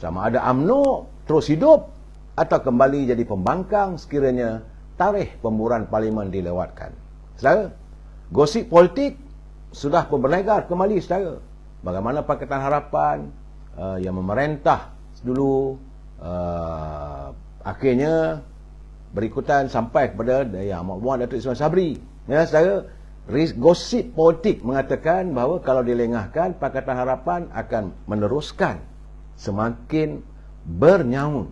Sama ada UMNO terus hidup atau kembali jadi pembangkang sekiranya tarikh pemburuan parlimen dilewatkan. Saudara, gosip politik sudah pun berlegar kembali, saudara. Bagaimana Pakatan Harapan yang memerintah dulu akhirnya berikutan sampai kepada Yang Amat Datuk Ismail Sabri. Ya, saudara, gosip politik mengatakan bahawa kalau dilengahkan, Pakatan Harapan akan meneruskan semakin bernyawa.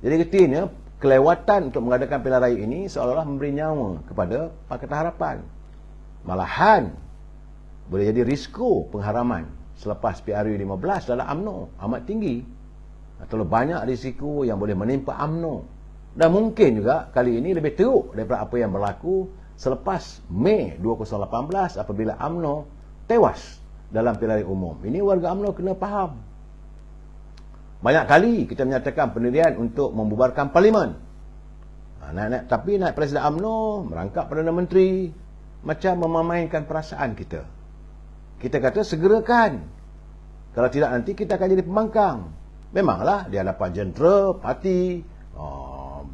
Jadi ketika kelewatan untuk mengadakan pilihan raya ini seolah-olah memberi nyawa kepada Pakatan Harapan. Malahan boleh jadi risiko pengharaman selepas PRU 15 dalam UMNO amat tinggi. Terlalu banyak risiko yang boleh menimpa UMNO. Dan mungkin juga kali ini lebih teruk daripada apa yang berlaku selepas Mei 2018 apabila UMNO tewas dalam pilihan raya umum. Ini warga UMNO kena faham. Banyak kali kita menyatakan pendirian untuk membubarkan parlimen. Tapi naik Presiden UMNO, merangkap Perdana Menteri, macam memainkan perasaan kita. Kita kata segerakan. Kalau tidak nanti kita akan jadi pembangkang. Memanglah di hadapan jentera, parti,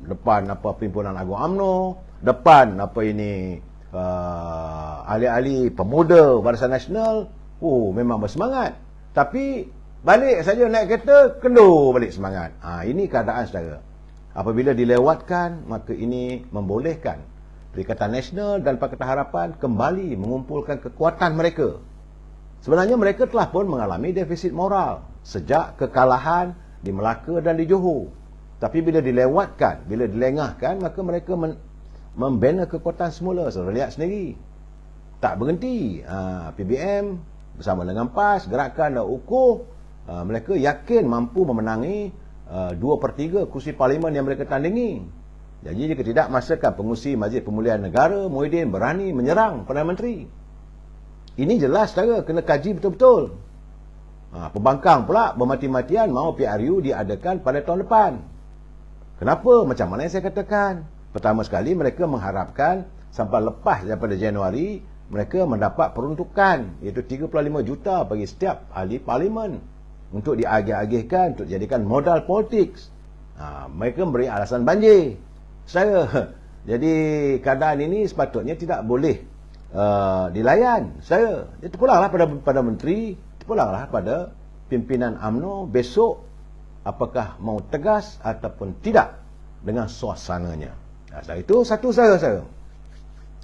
depan Pimpinan Agung UMNO, depan ahli-ahli pemuda Barisan Nasional, memang bersemangat. Tapi balik saja naik kereta, kendur balik semangat. Ini keadaan, saudara. Apabila dilewatkan, maka ini membolehkan Perikatan Nasional dan Pakatan Harapan kembali mengumpulkan kekuatan mereka. Sebenarnya mereka telah pun mengalami defisit moral sejak kekalahan di Melaka dan di Johor. Tapi bila dilewatkan, bila dilengahkan, maka mereka membina kekuatan semula. Saudara lihat sendiri. Tak berhenti. PBM bersama dengan PAS, Gerakan dan UKUH, mereka yakin mampu memenangi 2/3 kursi parlimen yang mereka tandingi. Jadi jika tidak, masakan pengurusi Majlis Pemulihan Negara Muhyiddin berani menyerang Perdana Menteri. Ini jelas, saudara, kena kaji betul-betul. Pembangkang pula bermati-matian mahu PRU diadakan pada tahun depan. Kenapa? Macam mana yang saya katakan. Pertama sekali, mereka mengharapkan sampai lepas daripada Januari, mereka mendapat peruntukan, iaitu 35 juta bagi setiap ahli parlimen untuk diagih-agihkan, untuk dijadikan modal politik. Mereka memberi alasan banjir. Jadi keadaan ini sepatutnya tidak boleh dilayan. Itu pulanglah pada menteri, itu pulanglah pada pimpinan UMNO besok apakah mau tegas ataupun tidak dengan suasananya. Itu satu saya.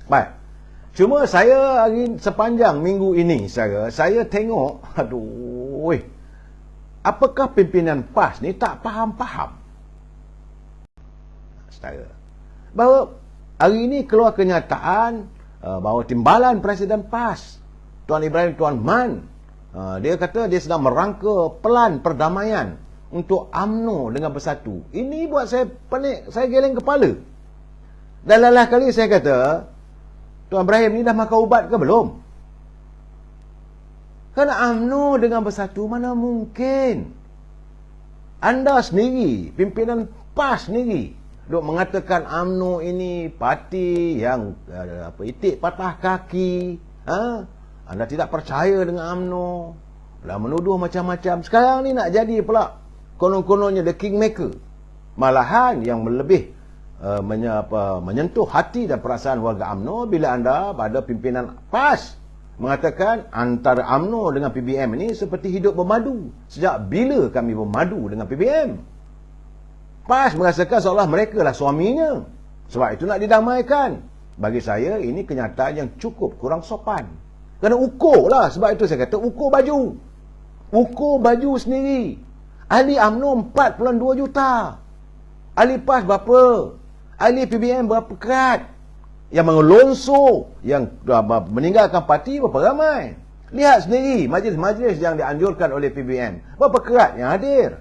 Baik. Cuma saya sepanjang minggu ini saya tengok, apakah pimpinan PAS ni tak faham-faham? Bahawa hari ini keluar kenyataan bahawa timbalan Presiden PAS, Tuan Ibrahim Tuan Man, dia kata dia sedang merangka pelan perdamaian untuk UMNO dengan bersatu. Ini buat saya panik, saya geleng kepala. Dan lalah kali saya kata, Tuan Ibrahim ni dah makan ubat ke belum? Kerana UMNO dengan bersatu mana mungkin. Anda sendiri, pimpinan PAS sendiri, duk mengatakan UMNO ini parti yang itik patah kaki. Anda tidak percaya dengan UMNO, dah menuduh macam-macam. Sekarang ni nak jadi pula konon-kononnya the kingmaker. Malahan yang lebih menyentuh hati dan perasaan warga UMNO bila anda pada pimpinan PAS mengatakan antara UMNO dengan PBM ini seperti hidup bermadu. Sejak bila kami bermadu dengan PBM? PAS merasakan seolah mereka lah suaminya. Sebab itu nak didamaikan. Bagi saya ini kenyataan yang cukup kurang sopan. Kerana ukur lah. Sebab itu saya kata ukur baju. Ukur baju sendiri. Ahli UMNO 42 juta. Ahli PAS berapa? Ahli PBM berapa kerat? Yang mengelonsor, yang meninggalkan parti berapa ramai? Lihat sendiri majlis-majlis yang dianjurkan oleh PBM. Berapa kerat yang hadir?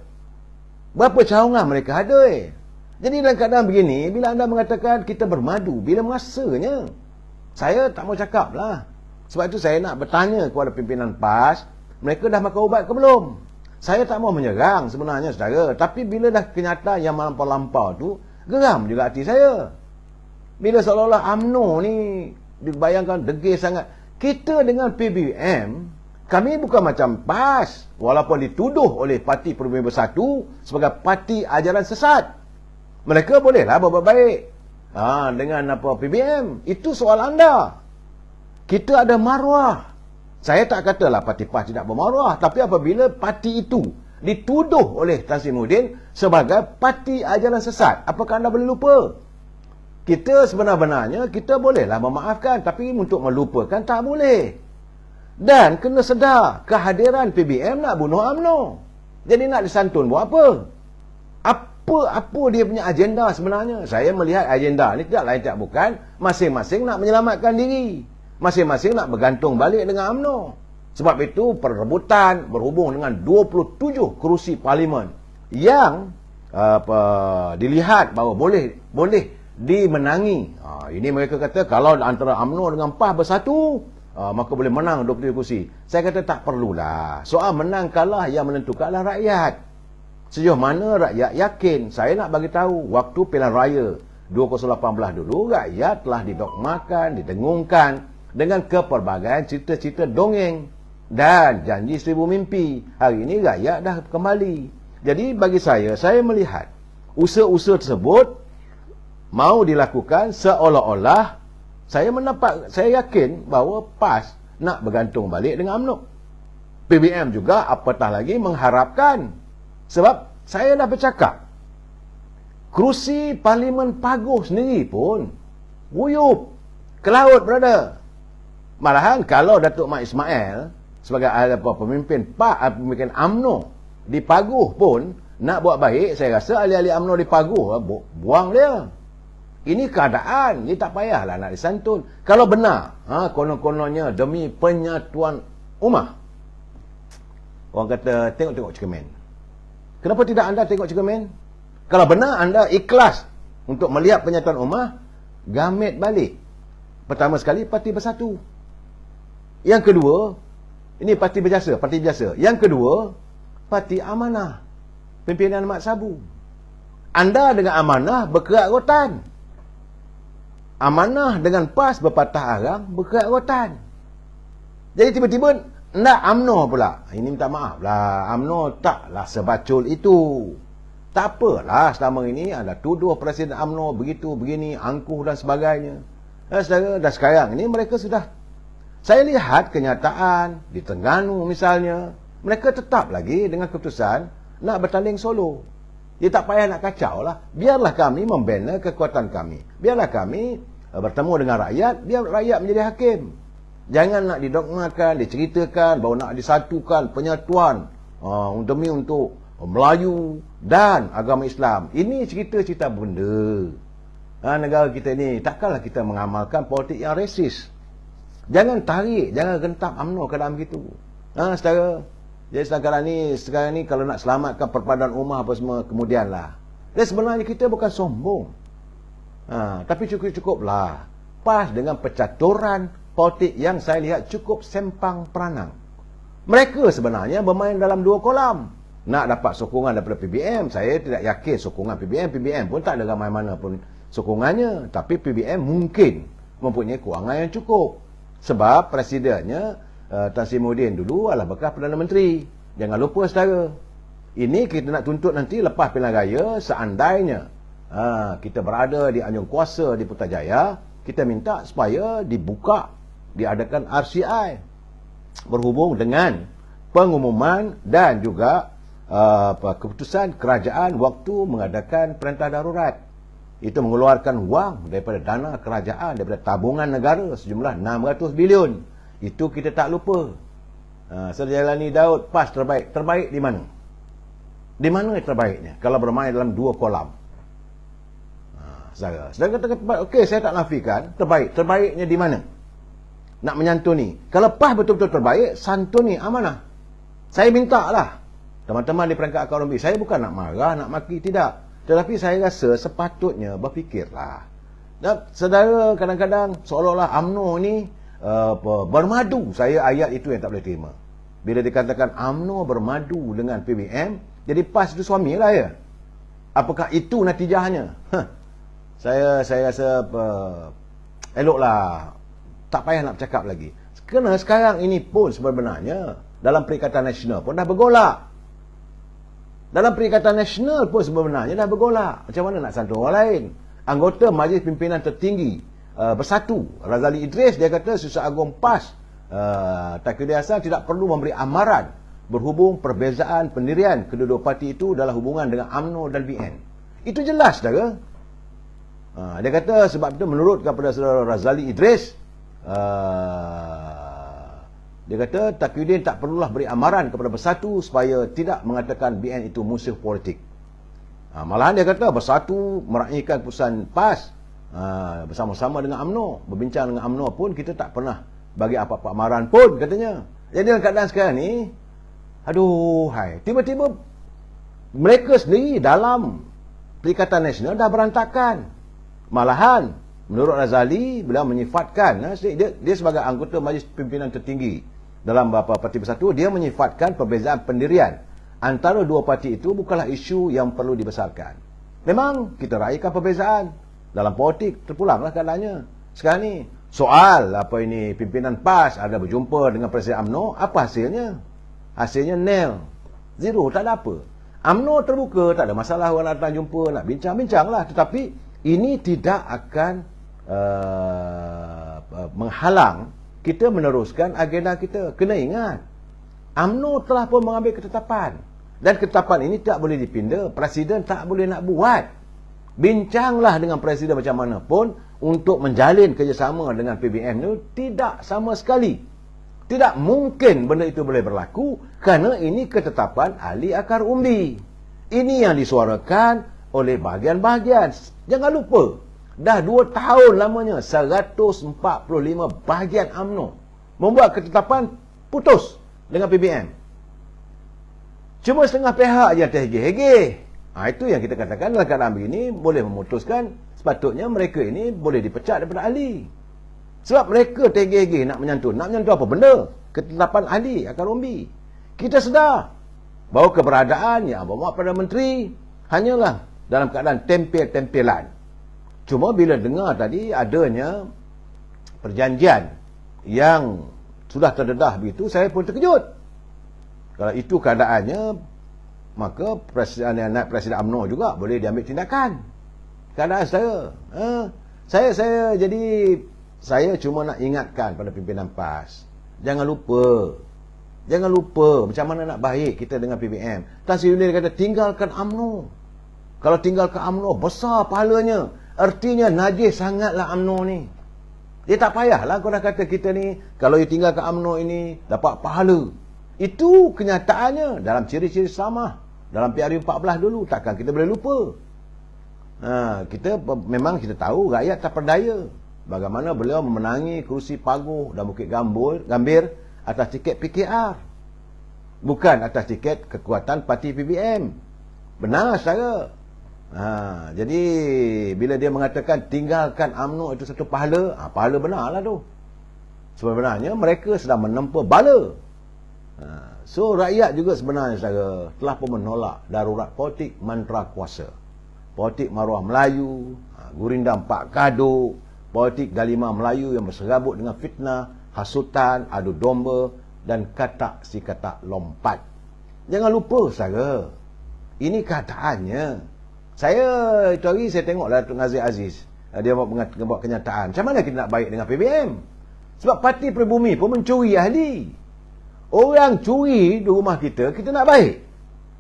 Berapa cawangan mereka hadir? Jadi dalam keadaan begini, bila anda mengatakan kita bermadu, bila masanya? Saya tak mau cakap lah. Sebab itu saya nak bertanya kepada pimpinan PAS, mereka dah makan ubat ke belum? Saya tak mau menyerang sebenarnya, saudara. Tapi bila dah kenyataan yang melampau-lampau tu, geram juga hati saya. Bila seolah-olah UMNO ni dibayangkan degil sangat. Kita dengan PBM, kami bukan macam PAS, walaupun dituduh oleh Parti Perubahan Bersatu sebagai parti ajaran sesat. Mereka bolehlah berbuat baik dengan PBM. Itu soal anda. Kita ada maruah. Saya tak katalah parti PAS tidak bermaruah, tapi apabila parti itu dituduh oleh Tan Sri Muhyiddin sebagai parti ajaran sesat, apakah anda boleh lupa? Kita sebenar-benarnya kita bolehlah memaafkan, tapi untuk melupakan tak boleh. Dan kena sedar kehadiran PBM nak bunuh UMNO. Jadi nak disantun buat apa? Apa dia punya agenda sebenarnya? Saya melihat agenda ni tidak lain tak bukan masing-masing nak menyelamatkan diri. Masing-masing nak bergantung balik dengan UMNO. Sebab itu perebutan berhubung dengan 27 kerusi parlimen yang dilihat bahawa boleh dimenangi. Ini mereka kata kalau antara UMNO dengan PAS bersatu, maka boleh menang 27 kerusi. Saya kata tak perlulah. Soal menang kalah yang menentukanlah rakyat. Sejauh mana rakyat yakin. Saya nak bagi tahu waktu pilihan raya 2018 dulu, rakyat telah didogmakan, didengungkan dengan kepelbagaian cerita-cerita dongeng dan janji seribu mimpi. Hari ini rakyat dah kembali. Jadi bagi saya melihat usaha-usaha tersebut mau dilakukan seolah-olah saya yakin bahawa PAS nak bergantung balik dengan UMNO. PBM juga apatah lagi mengharapkan. Sebab saya dah bercakap, kerusi Parlimen Paguh sendiri pun wuyup ke laut, brother. Malahan kalau Datuk Mat Ismail sebagai pemimpin pemimpin UMNO di Paguh pun nak buat baik, saya rasa ahli-ahli UMNO di Paguh buang dia. Ini keadaan, ni tak payahlah nak disantun. Kalau benar, konon-kononnya demi penyatuan ummah. Orang kata tengok cermin. Kenapa tidak anda tengok cermin? Kalau benar anda ikhlas untuk melihat penyatuan ummah, gamit balik. Pertama sekali Parti Bersatu. Yang kedua, ini parti berjasa. Yang kedua, Parti Amanah, pimpinan Mat Sabu. Anda dengan Amanah berkerak rotan. Amanah dengan PAS berpatah arang, berkerak rotan. Jadi tiba-tiba nak UMNO pula. Ini minta maaf lah, UMNO taklah sebacul itu. Tak apalah selama ini anda tuduh Presiden UMNO begitu, begini, angkuh dan sebagainya. Dan sekarang ini mereka sudah, saya lihat kenyataan di Terengganu misalnya, mereka tetap lagi dengan keputusan nak bertanding solo. Dia tak payah nak kacau lah. Biarlah kami membina kekuatan kami. Biarlah kami bertemu dengan rakyat, biar rakyat menjadi hakim. Jangan nak didogmakan, diceritakan bahawa nak disatukan penyatuan demi untuk Melayu dan agama Islam. Ini cerita-cerita benda. Negara kita ni, takkanlah kita mengamalkan politik yang resis. Jangan tarik, jangan gentap UMNO ke dalam begitu. Jadi sekarang ni kalau nak selamatkan perpaduan ummah apa semua, kemudianlah. Dan sebenarnya kita bukan sombong. Tapi cukup-cukuplah. PAS dengan percaturan politik yang saya lihat cukup sempang peranang. Mereka sebenarnya bermain dalam dua kolam. Nak dapat sokongan daripada PBM, saya tidak yakin sokongan PBM pun tak ada ramai mana pun sokongannya. Tapi PBM mungkin mempunyai kewangan yang cukup. Sebab presidennya Tan Sri Muhyiddin dulu adalah bekas Perdana Menteri. Jangan lupa saudara. Ini kita nak tuntut nanti lepas pilihan raya, seandainya kita berada di anjung kuasa di Putrajaya, kita minta supaya dibuka, diadakan RCI berhubung dengan pengumuman dan juga keputusan kerajaan waktu mengadakan perintah darurat. Itu mengeluarkan wang daripada dana kerajaan, daripada tabungan negara sejumlah 600 bilion. Itu kita tak lupa. Serjalani Daud, PAS terbaik. Terbaik di mana? Di mana terbaiknya? Kalau bermain dalam dua kolam. Saudara kata terbaik. Okey, saya tak nafikan. Terbaik. Terbaiknya di mana? Nak menyantuni. Kalau PAS betul-betul terbaik, santuni Amanah. Saya minta lah. Teman-teman di perangkat akar umbi, saya bukan nak marah, nak maki, tidak. Tetapi saya rasa sepatutnya berfikirlah. Dan saudara kadang-kadang seolah-olah UMNO ni bermadu. Saya ayat itu yang tak boleh terima. Bila dikatakan UMNO bermadu dengan PBM, jadi PAS itu suami lah ya. Apakah itu natijahnya? Saya rasa eloklah, tak payah nak bercakap lagi. Kerana sekarang ini pun sebenarnya dalam Perikatan Nasional pun dah bergolak. Dalam Perikatan Nasional pun sebenarnya dah bergolak. Macam mana nak santun orang lain? Anggota Majlis Pimpinan Tertinggi Bersatu, Razali Idris, dia kata Susah Agung PAS Takyuddin Hasan tidak perlu memberi amaran berhubung perbezaan pendirian kedua-dua parti itu dalam hubungan dengan UMNO dan BN. Itu jelas, saudara. Dia kata sebab itu menurut kepada saudara Razali Idris, dia kata Takyuddin tak perlulah beri amaran kepada Bersatu supaya tidak mengatakan BN itu musuh politik. Malahan dia kata Bersatu meraihkan keputusan PAS bersama-sama dengan UMNO. Berbincang dengan UMNO pun kita tak pernah bagi apa-apa amaran pun, katanya. Jadi dalam keadaan sekarang ni, tiba-tiba mereka sendiri dalam Perikatan Nasional dah berantakan. Malahan menurut Razali, beliau menyifatkan, dia sebagai anggota Majlis Pimpinan Tertinggi dalam Parti Bersatu, dia menyifatkan perbezaan pendirian antara dua parti itu bukanlah isu yang perlu dibesarkan. Memang kita raikan perbezaan dalam politik, terpulanglah keadaannya. Sekarang ni soal pimpinan PAS ada berjumpa dengan Presiden UMNO, apa hasilnya? Hasilnya nil, zero, tak ada apa. UMNO terbuka, tak ada masalah, orang datang jumpa, nak bincang-bincang lah. Tetapi ini tidak akan menghalang kita meneruskan agenda kita. Kena ingat, UMNO telah pun mengambil ketetapan, dan ketetapan ini tak boleh dipinda. Presiden tak boleh nak buat. Bincanglah dengan Presiden macam mana pun untuk menjalin kerjasama dengan PBM itu tidak sama sekali. Tidak mungkin benda itu boleh berlaku kerana ini ketetapan ahli akar umbi. Ini yang disuarakan oleh bahagian-bahagian. Jangan lupa, dah 2 tahun lamanya 145 bahagian UMNO membuat ketetapan putus dengan PBM. Cuma setengah pihak je terhegeh-hegeh. Itu yang kita katakan dalam keadaan begini boleh memutuskan sepatutnya mereka ini boleh dipecat daripada ahli. Sebab mereka terhegeh-hegeh nak menyantun. Nak menyantun apa benda? Ketetapan ahli akar umbi. Kita sedar bahawa keberadaan yang bawa pada menteri hanyalah dalam keadaan tempel-tempelan. Cuma bila dengar tadi adanya perjanjian yang sudah terdedah begitu, saya pun terkejut. Kalau itu keadaannya, maka Presiden UMNO juga boleh diambil tindakan. Keadaan saya cuma nak ingatkan pada pimpinan PAS, jangan lupa macam mana nak baik kita dengan PBM. Tan Sri Yudin kata tinggalkan UMNO. Kalau tinggalkan UMNO besar pahalanya. Artinya najis sangatlah UMNO ni. Dia tak payahlah kau dah kata kita ni kalau you tinggalkan UMNO ini dapat pahala. Itu kenyataannya dalam ciri-ciri sama. Dalam PRU 14 dulu, takkan kita boleh lupa. Memang kita tahu rakyat tak berdaya. Bagaimana beliau memenangi kerusi Paguh dan Bukit Gambir atas tiket PKR. Bukan atas tiket kekuatan parti PBM. Benar saudara. Jadi bila dia mengatakan tinggalkan UMNO itu satu pahala, pahala benarlah tu. Sebenarnya mereka sedang menempa bala. So rakyat juga sebenarnya saudara telah pun menolak darurat politik mantra kuasa. Politik maruah Melayu, gurindam Pak Kaduk, politik Dalima Melayu yang berserabut dengan fitnah, hasutan, adu domba dan katak si katak lompat. Jangan lupa saudara, ini keadaannya. Itu hari saya tengok Datuk Nazir Aziz, dia buat kenyataan. Macam mana kita nak baik dengan PBM? Sebab Parti Pribumi pun mencuri ahli. Orang curi di rumah kita nak baik.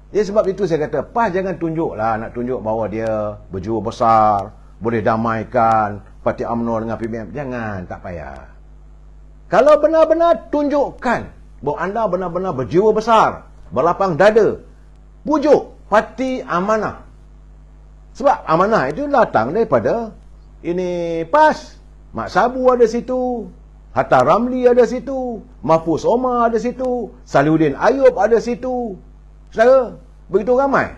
Jadi sebab itu saya kata, PAS jangan nak tunjuk bahawa dia berjiwa besar, boleh damaikan Parti UMNO dengan PBM. Jangan, tak payah. Kalau benar-benar tunjukkan bahawa anda benar-benar berjiwa besar, berlapang dada, pujuk Parti Amanah. Sebab amanah itu datang daripada ini PAS. Mak Sabu ada situ, Hatta Ramli ada situ, Mahfuz Omar ada situ, Salihuddin Ayub ada situ. Saudara, begitu ramai.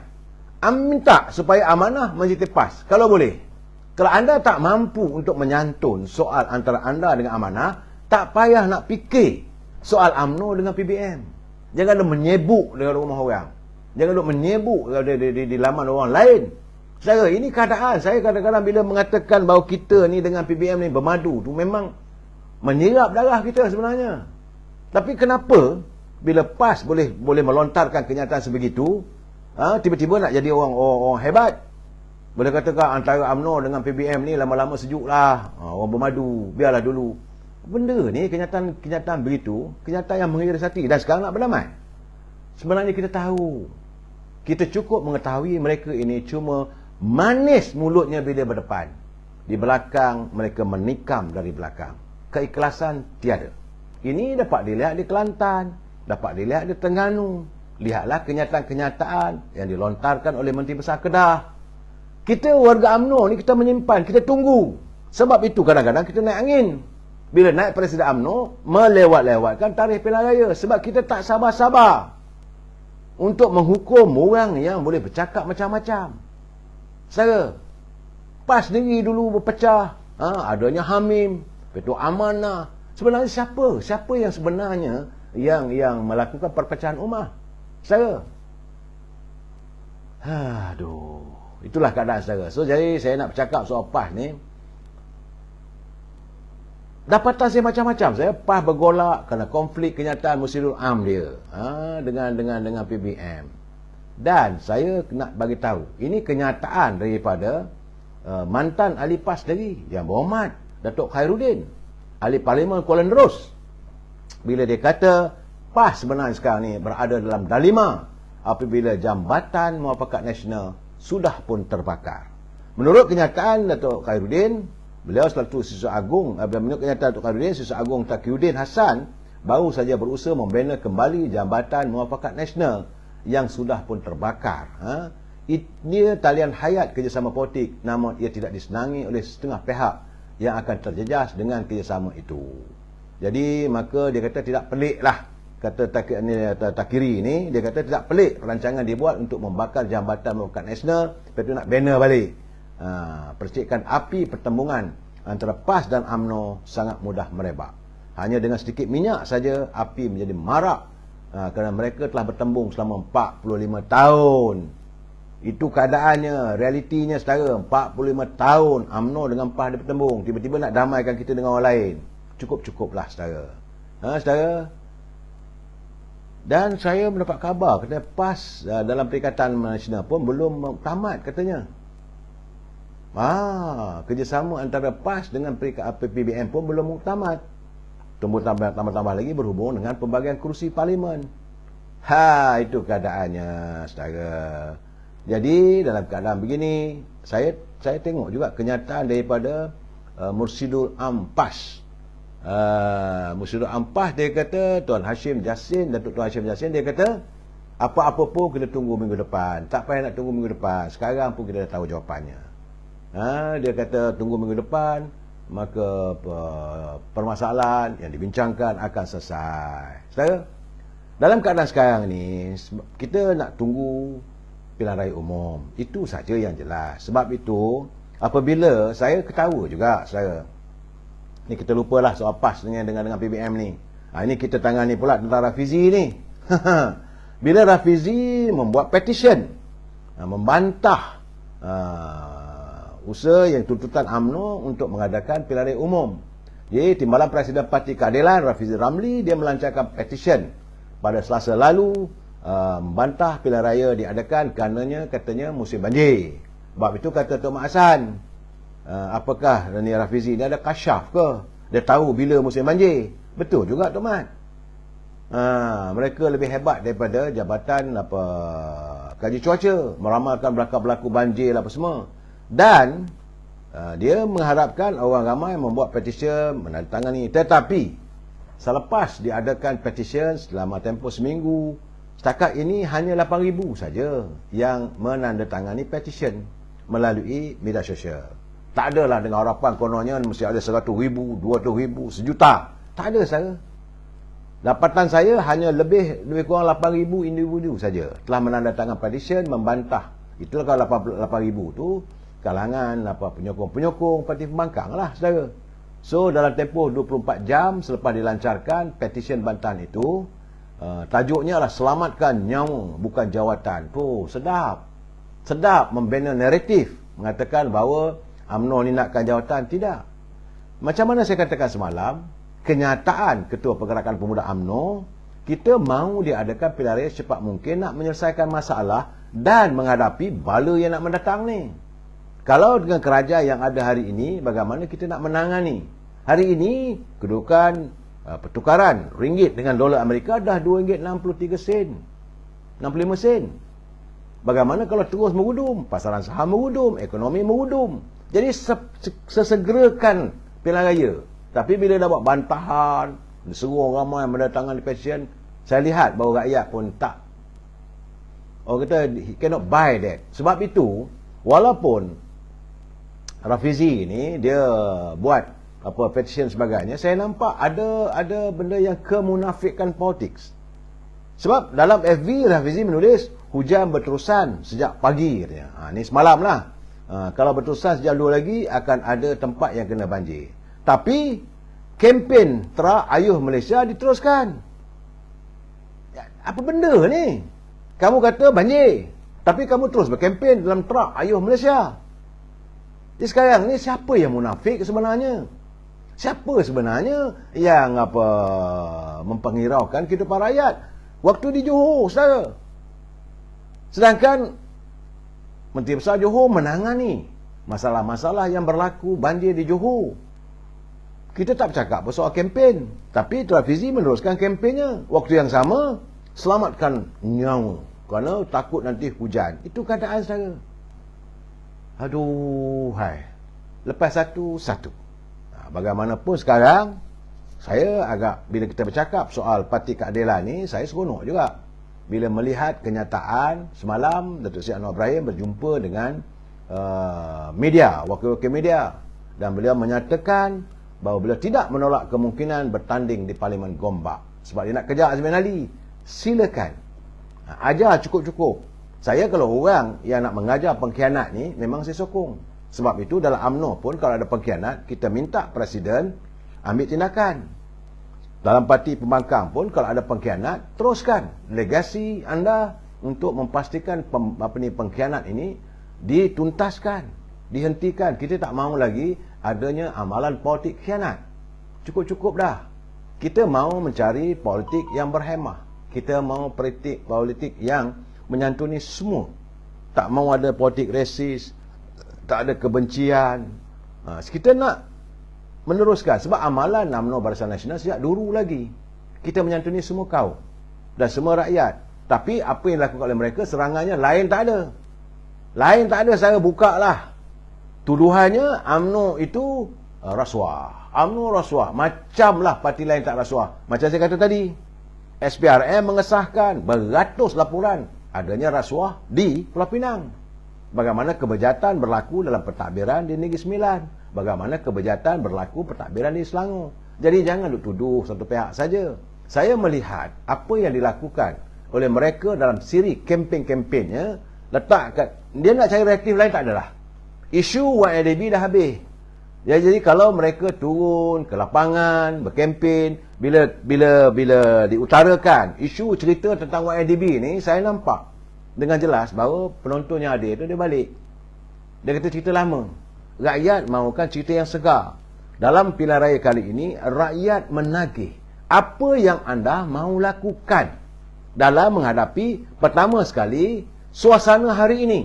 Minta supaya amanah menjadi PAS. Kalau boleh. Kalau anda tak mampu untuk menyantun soal antara anda dengan amanah, tak payah nak fikir soal UMNO dengan PBM. Jangan menyebuk dengan rumah orang. Jangan menyebuk di laman orang lain. Saudara, ini keadaan. Saya kadang-kadang bila mengatakan bahawa kita ni dengan PBM ni bermadu tu memang menyirap darah kita sebenarnya. Tapi kenapa bila PAS boleh melontarkan kenyataan sebegitu, tiba-tiba nak jadi orang hebat. Boleh katakan antara UMNO dengan PBM ni lama-lama sejuk lah, orang bermadu, biarlah dulu. Benda ni kenyataan begitu, kenyataan yang mengiris hati. Dan sekarang nak berdamai. Sebenarnya kita tahu, kita cukup mengetahui mereka ini cuma manis mulutnya bila berdepan. Di belakang mereka menikam dari belakang. Keikhlasan tiada. Ini dapat dilihat di Kelantan, dapat dilihat di Terengganu. Lihatlah kenyataan-kenyataan yang dilontarkan oleh Menteri Besar Kedah. Kita warga UMNO ni kita menyimpan, kita tunggu. Sebab itu kadang-kadang kita naik angin. Bila naik Presiden UMNO, melewat-lewatkan tarikh pilihan raya. Sebab kita tak sabar-sabar untuk menghukum orang yang boleh bercakap macam-macam. Saudara, PAS sendiri dulu berpecah. Adanya Hamim, Petu Amanah. Sebenarnya siapa? Siapa yang sebenarnya yang melakukan perpecahan ummah? Saudara. Aduh. Itulah keadaan saudara. So, jadi saya nak bercakap soal PAS ni. Dapatan saya macam-macam. Saya PAS bergolak kerana konflik kenyataan Musirul Am dia. Dengan PBM. Dan saya nak bagi tahu, ini kenyataan daripada mantan ahli PAS sendiri yang berhormat Datuk Khairuddin, ahli Parlimen Kuala Nerus. Bila dia kata PAS sebenarnya sekarang ni berada dalam dilema apabila Jambatan Muafakat Nasional sudah pun terbakar. Menurut kenyataan Datuk Khairuddin, beliau selaku Siswa Agung, menurut kenyataan Datuk Khairuddin, Siswa Agung Taqiyuddin Hassan baru saja berusaha membina kembali Jambatan Muafakat Nasional yang sudah pun terbakar. Ia talian hayat kerjasama politik, namun ia tidak disenangi oleh setengah pihak yang akan terjejas dengan kerjasama itu. Jadi maka dia kata tidak pelik lah, kata Takiri ni, dia kata tidak pelik rancangan dibuat untuk membakar Jambatan Muafakat Nasional, lepas tu nak banner balik. Percikan api pertembungan antara PAS dan UMNO sangat mudah merebak. Hanya dengan sedikit minyak saja api menjadi marak. Kerana mereka telah bertembung selama 45 tahun. Itu keadaannya, realitinya saudara. 45 tahun UMNO dengan PAS dia bertembung. Tiba-tiba nak damaikan kita dengan orang lain. Cukup-cukuplah saudara. Saudara. Dan saya mendapat khabar katanya PAS dalam Perikatan Nasional pun belum tamat katanya. Kerjasama antara PAS dengan PBM pun belum tamat. Tambah-tambah lagi berhubung dengan pembagian kerusi parlimen. Itu keadaannya saudara. Jadi dalam keadaan begini, saya tengok juga kenyataan daripada Mursyidul Am PAS. Mursyidul Am PAS dia kata, Tuan Hashim Jassin, Datuk Tuan Hashim Jassin dia kata, apa-apa pun kita tunggu minggu depan. Tak payah nak tunggu minggu depan. Sekarang pun kita dah tahu jawapannya. Dia kata tunggu minggu depan, maka permasalahan yang dibincangkan akan selesai. Saudara, dalam keadaan sekarang ni kita nak tunggu pilihan raya umum. Itu saja yang jelas. Sebab itu apabila saya ketawa juga saudara. Ni kita lupalah soal PAS dengan PBM ni. Ini kita tangani pula tentang Rafizi ni. Bila Rafizi membuat petition membantah usaha yang tuntutan UMNO untuk mengadakan pilihan raya umum. Jadi Timbalan Presiden Parti Keadilan Rafizi Ramli dia melancarkan petition pada Selasa lalu membantah pilihan raya diadakan karenanya katanya musim banjir. Sebab itu kata Tok Mak Hassan, apakah ni Rafizi ni ada kasyaf ke? Dia tahu bila musim banjir. Betul juga Tok Mat. Mereka lebih hebat daripada Jabatan Kaji Cuaca meramalkan berlaku banjir apa semua. Dan dia mengharapkan orang ramai membuat petition menandatangani. Tetapi selepas diadakan petition selama tempoh seminggu, setakat ini hanya 8,000 saja yang menandatangani petition melalui media sosial. Tak adalah dengan harapan kononnya mesti ada 100,000, 200,000, sejuta. Tak ada saya. Dapatan saya hanya lebih kurang 8,000 individu saja telah menandatangani petition membantah. Itulah kalau 8,000 tu kalangan penyokong-penyokong parti pembangkang lah saudara. So dalam tempoh 24 jam selepas dilancarkan petition bantahan itu, tajuknya adalah selamatkan nyawa bukan jawatan. Sedap. sedap membina naratif mengatakan bahawa UMNO ni nakkan jawatan. Tidak. Macam mana saya katakan semalam, kenyataan Ketua Pergerakan Pemuda UMNO, kita mahu diadakan pilihan raya secepat mungkin nak menyelesaikan masalah dan menghadapi bala yang nak mendatang ni. Kalau dengan kerajaan yang ada hari ini, bagaimana kita nak menangani? Hari ini, kedudukan pertukaran ringgit dengan dolar Amerika dah RM2.63, 65 sen. Bagaimana kalau terus merudum? Pasaran saham merudum, ekonomi merudum. Jadi sesegerakan pilihan raya. Tapi bila dah buat bantahan, seru ramai mendatangkan passion, saya lihat bahawa rakyat pun tak. Orang kata, he cannot buy that. Sebab itu, walaupun Rafizi ni dia buat petition sebagainya, saya nampak ada benda yang kemunafikan politik. Sebab dalam FB Rafizi menulis hujan berterusan sejak pagi katanya. Ni semalam lah. Kalau berterusan sejak dulu lagi akan ada tempat yang kena banjir. Tapi kempen Tera Ayuh Malaysia diteruskan. Apa benda ni? Kamu kata banjir, tapi kamu terus berkempen dalam Tera Ayuh Malaysia. Jadi sekarang ni siapa yang munafik sebenarnya? Siapa sebenarnya yang mempenghiraukan kehidupan rakyat? Waktu di Johor, saudara. Sedangkan Menteri Besar Johor menangani masalah-masalah yang berlaku banjir di Johor. Kita tak bercakap soal kempen, tapi Tera Fizi meneruskan kempennya. Waktu yang sama, selamatkan nyawa kerana takut nanti hujan. Itu keadaan, saudara. Aduh, hai. Lepas satu. Bagaimanapun sekarang, saya agak, bila kita bercakap soal Parti Keadilan ni, saya seronok juga. Bila melihat kenyataan, semalam Datuk Seri Anwar Ibrahim berjumpa dengan media, wakil-wakil media. Dan beliau menyatakan bahawa beliau tidak menolak kemungkinan bertanding di Parlimen Gombak. Sebab dia nak kejar Azmin Ali. Silakan. Ajar cukup-cukup. Saya kalau orang yang nak mengajar pengkhianat ni, memang saya sokong. Sebab itu dalam UMNO pun kalau ada pengkhianat, kita minta Presiden ambil tindakan. Dalam Parti Pembangkang pun kalau ada pengkhianat, teruskan legasi anda untuk memastikan pengkhianat ini dituntaskan, dihentikan. Kita tak mahu lagi adanya amalan politik khianat. Cukup-cukup dah. Kita mahu mencari politik yang berhemah. Kita mahu politik yang menyantuni semua. Tak mahu ada politik resis, tak ada kebencian. Kita nak meneruskan. Sebab amalan UMNO Barisan Nasional sejak dulu lagi. Kita menyantuni semua kaum dan semua rakyat. Tapi apa yang dilakukan oleh mereka, serangannya lain tak ada. Lain tak ada, saya buka lah. Tuduhannya UMNO itu rasuah. UMNO rasuah. Macamlah parti lain tak rasuah. Macam saya kata tadi, SPRM mengesahkan beratus laporan adanya rasuah di Pulau Pinang. Bagaimana kebejatan berlaku dalam pentadbiran di Negeri Sembilan. Bagaimana kebejatan berlaku pentadbiran di Selangor. Jadi jangan tuduh satu pihak saja. Saya melihat apa yang dilakukan oleh mereka dalam siri kempen-kempennya, letak kat, dia nak cari reaktif lain tak adalah. Isu YLDB dah habis. Ya, jadi kalau mereka turun ke lapangan, berkempen, bila diutarakan isu cerita tentang YLDB ni, saya nampak dengan jelas bahawa penonton yang ada itu dia balik. Dia kata cerita lama. Rakyat mahukan cerita yang segar. Dalam pilihan raya kali ini, rakyat menagih apa yang anda mahu lakukan dalam menghadapi pertama sekali suasana hari ini.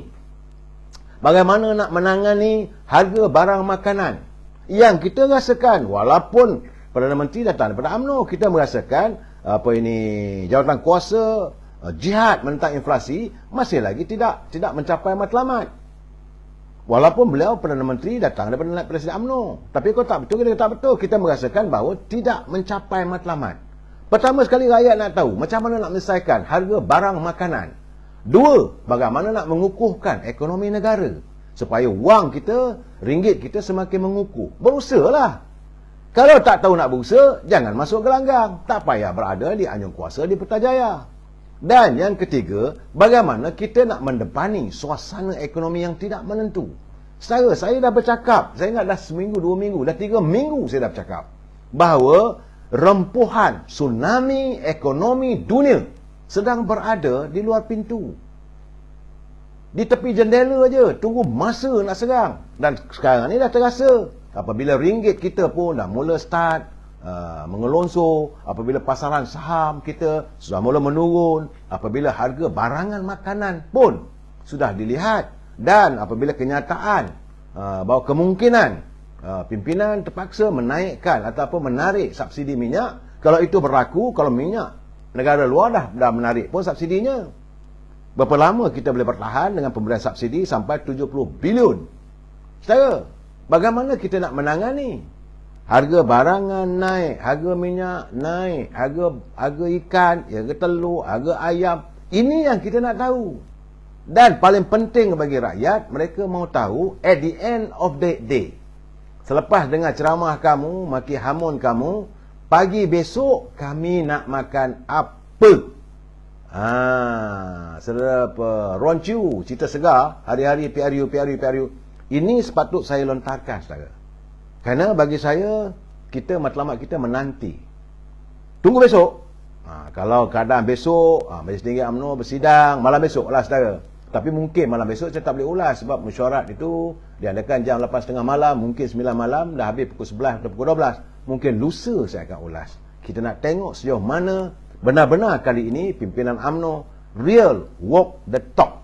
Bagaimana nak menangani harga barang makanan yang kita rasakan, walaupun Perdana Menteri datang daripada UMNO, kita merasakan jawatan kuasa jihad menentang inflasi masih lagi tidak mencapai matlamat. Walaupun beliau Perdana Menteri datang daripada Presiden UMNO, tapi kalau tak betul, kita tak betul, kita merasakan bahawa tidak mencapai matlamat. Pertama sekali rakyat nak tahu macam mana nak menyelesaikan harga barang makanan. Dua, bagaimana nak mengukuhkan ekonomi negara supaya wang kita, ringgit kita semakin mengukuh. Berusahalah. Kalau tak tahu nak berusaha, jangan masuk gelanggang. Tak payah berada di anjung kuasa di Putrajaya. Dan yang ketiga, bagaimana kita nak mendepani suasana ekonomi yang tidak menentu. Saya dah bercakap, saya ingat dah seminggu, 2 minggu, dah 3 minggu saya dah bercakap bahawa rempuhan tsunami ekonomi dunia sedang berada di luar pintu. Di tepi jendela je, tunggu masa nak serang. Dan sekarang ni dah terasa. Apabila ringgit kita pun dah mula start mengelonsor, apabila pasaran saham kita sudah mula menurun, apabila harga barangan makanan pun sudah dilihat, dan apabila kenyataan bahawa kemungkinan pimpinan terpaksa menaikkan ataupun menarik subsidi minyak. Kalau itu berlaku, kalau minyak negara luar dah menarik pun subsidinya, berapa lama kita boleh bertahan dengan pemberian subsidi sampai 70 bilion? Saudara, bagaimana kita nak menangani? Harga barangan naik, harga minyak naik, harga ikan, harga telur, harga ayam. Ini yang kita nak tahu. Dan paling penting bagi rakyat, mereka mahu tahu at the end of the day, selepas dengar ceramah kamu, maki hamun kamu, pagi besok kami nak makan apa? Saudara Roncu, cerita segar, hari-hari PRU. Ini sepatut saya lontarkan, saudara. Kerana bagi saya, matlamat kita menanti. Tunggu besok. Kalau keadaan besok, Majlis Tinggi UMNO bersidang, malam besok lah, saudara. Tapi mungkin malam besok saya tak boleh ulas sebab mesyuarat itu diadakan jam 8.30 malam, mungkin 9 malam, dah habis pukul 11 atau pukul 12. Mungkin lusa saya akan ulas. Kita nak tengok sejauh mana benar-benar kali ini pimpinan UMNO real walk the talk.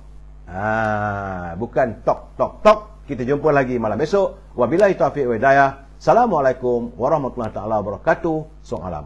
Bukan talk. Kita jumpa lagi malam besok. Wabillahi taufiq wa hidayah. Assalamualaikum warahmatullahi taala wabarakatuh. Selamat malam.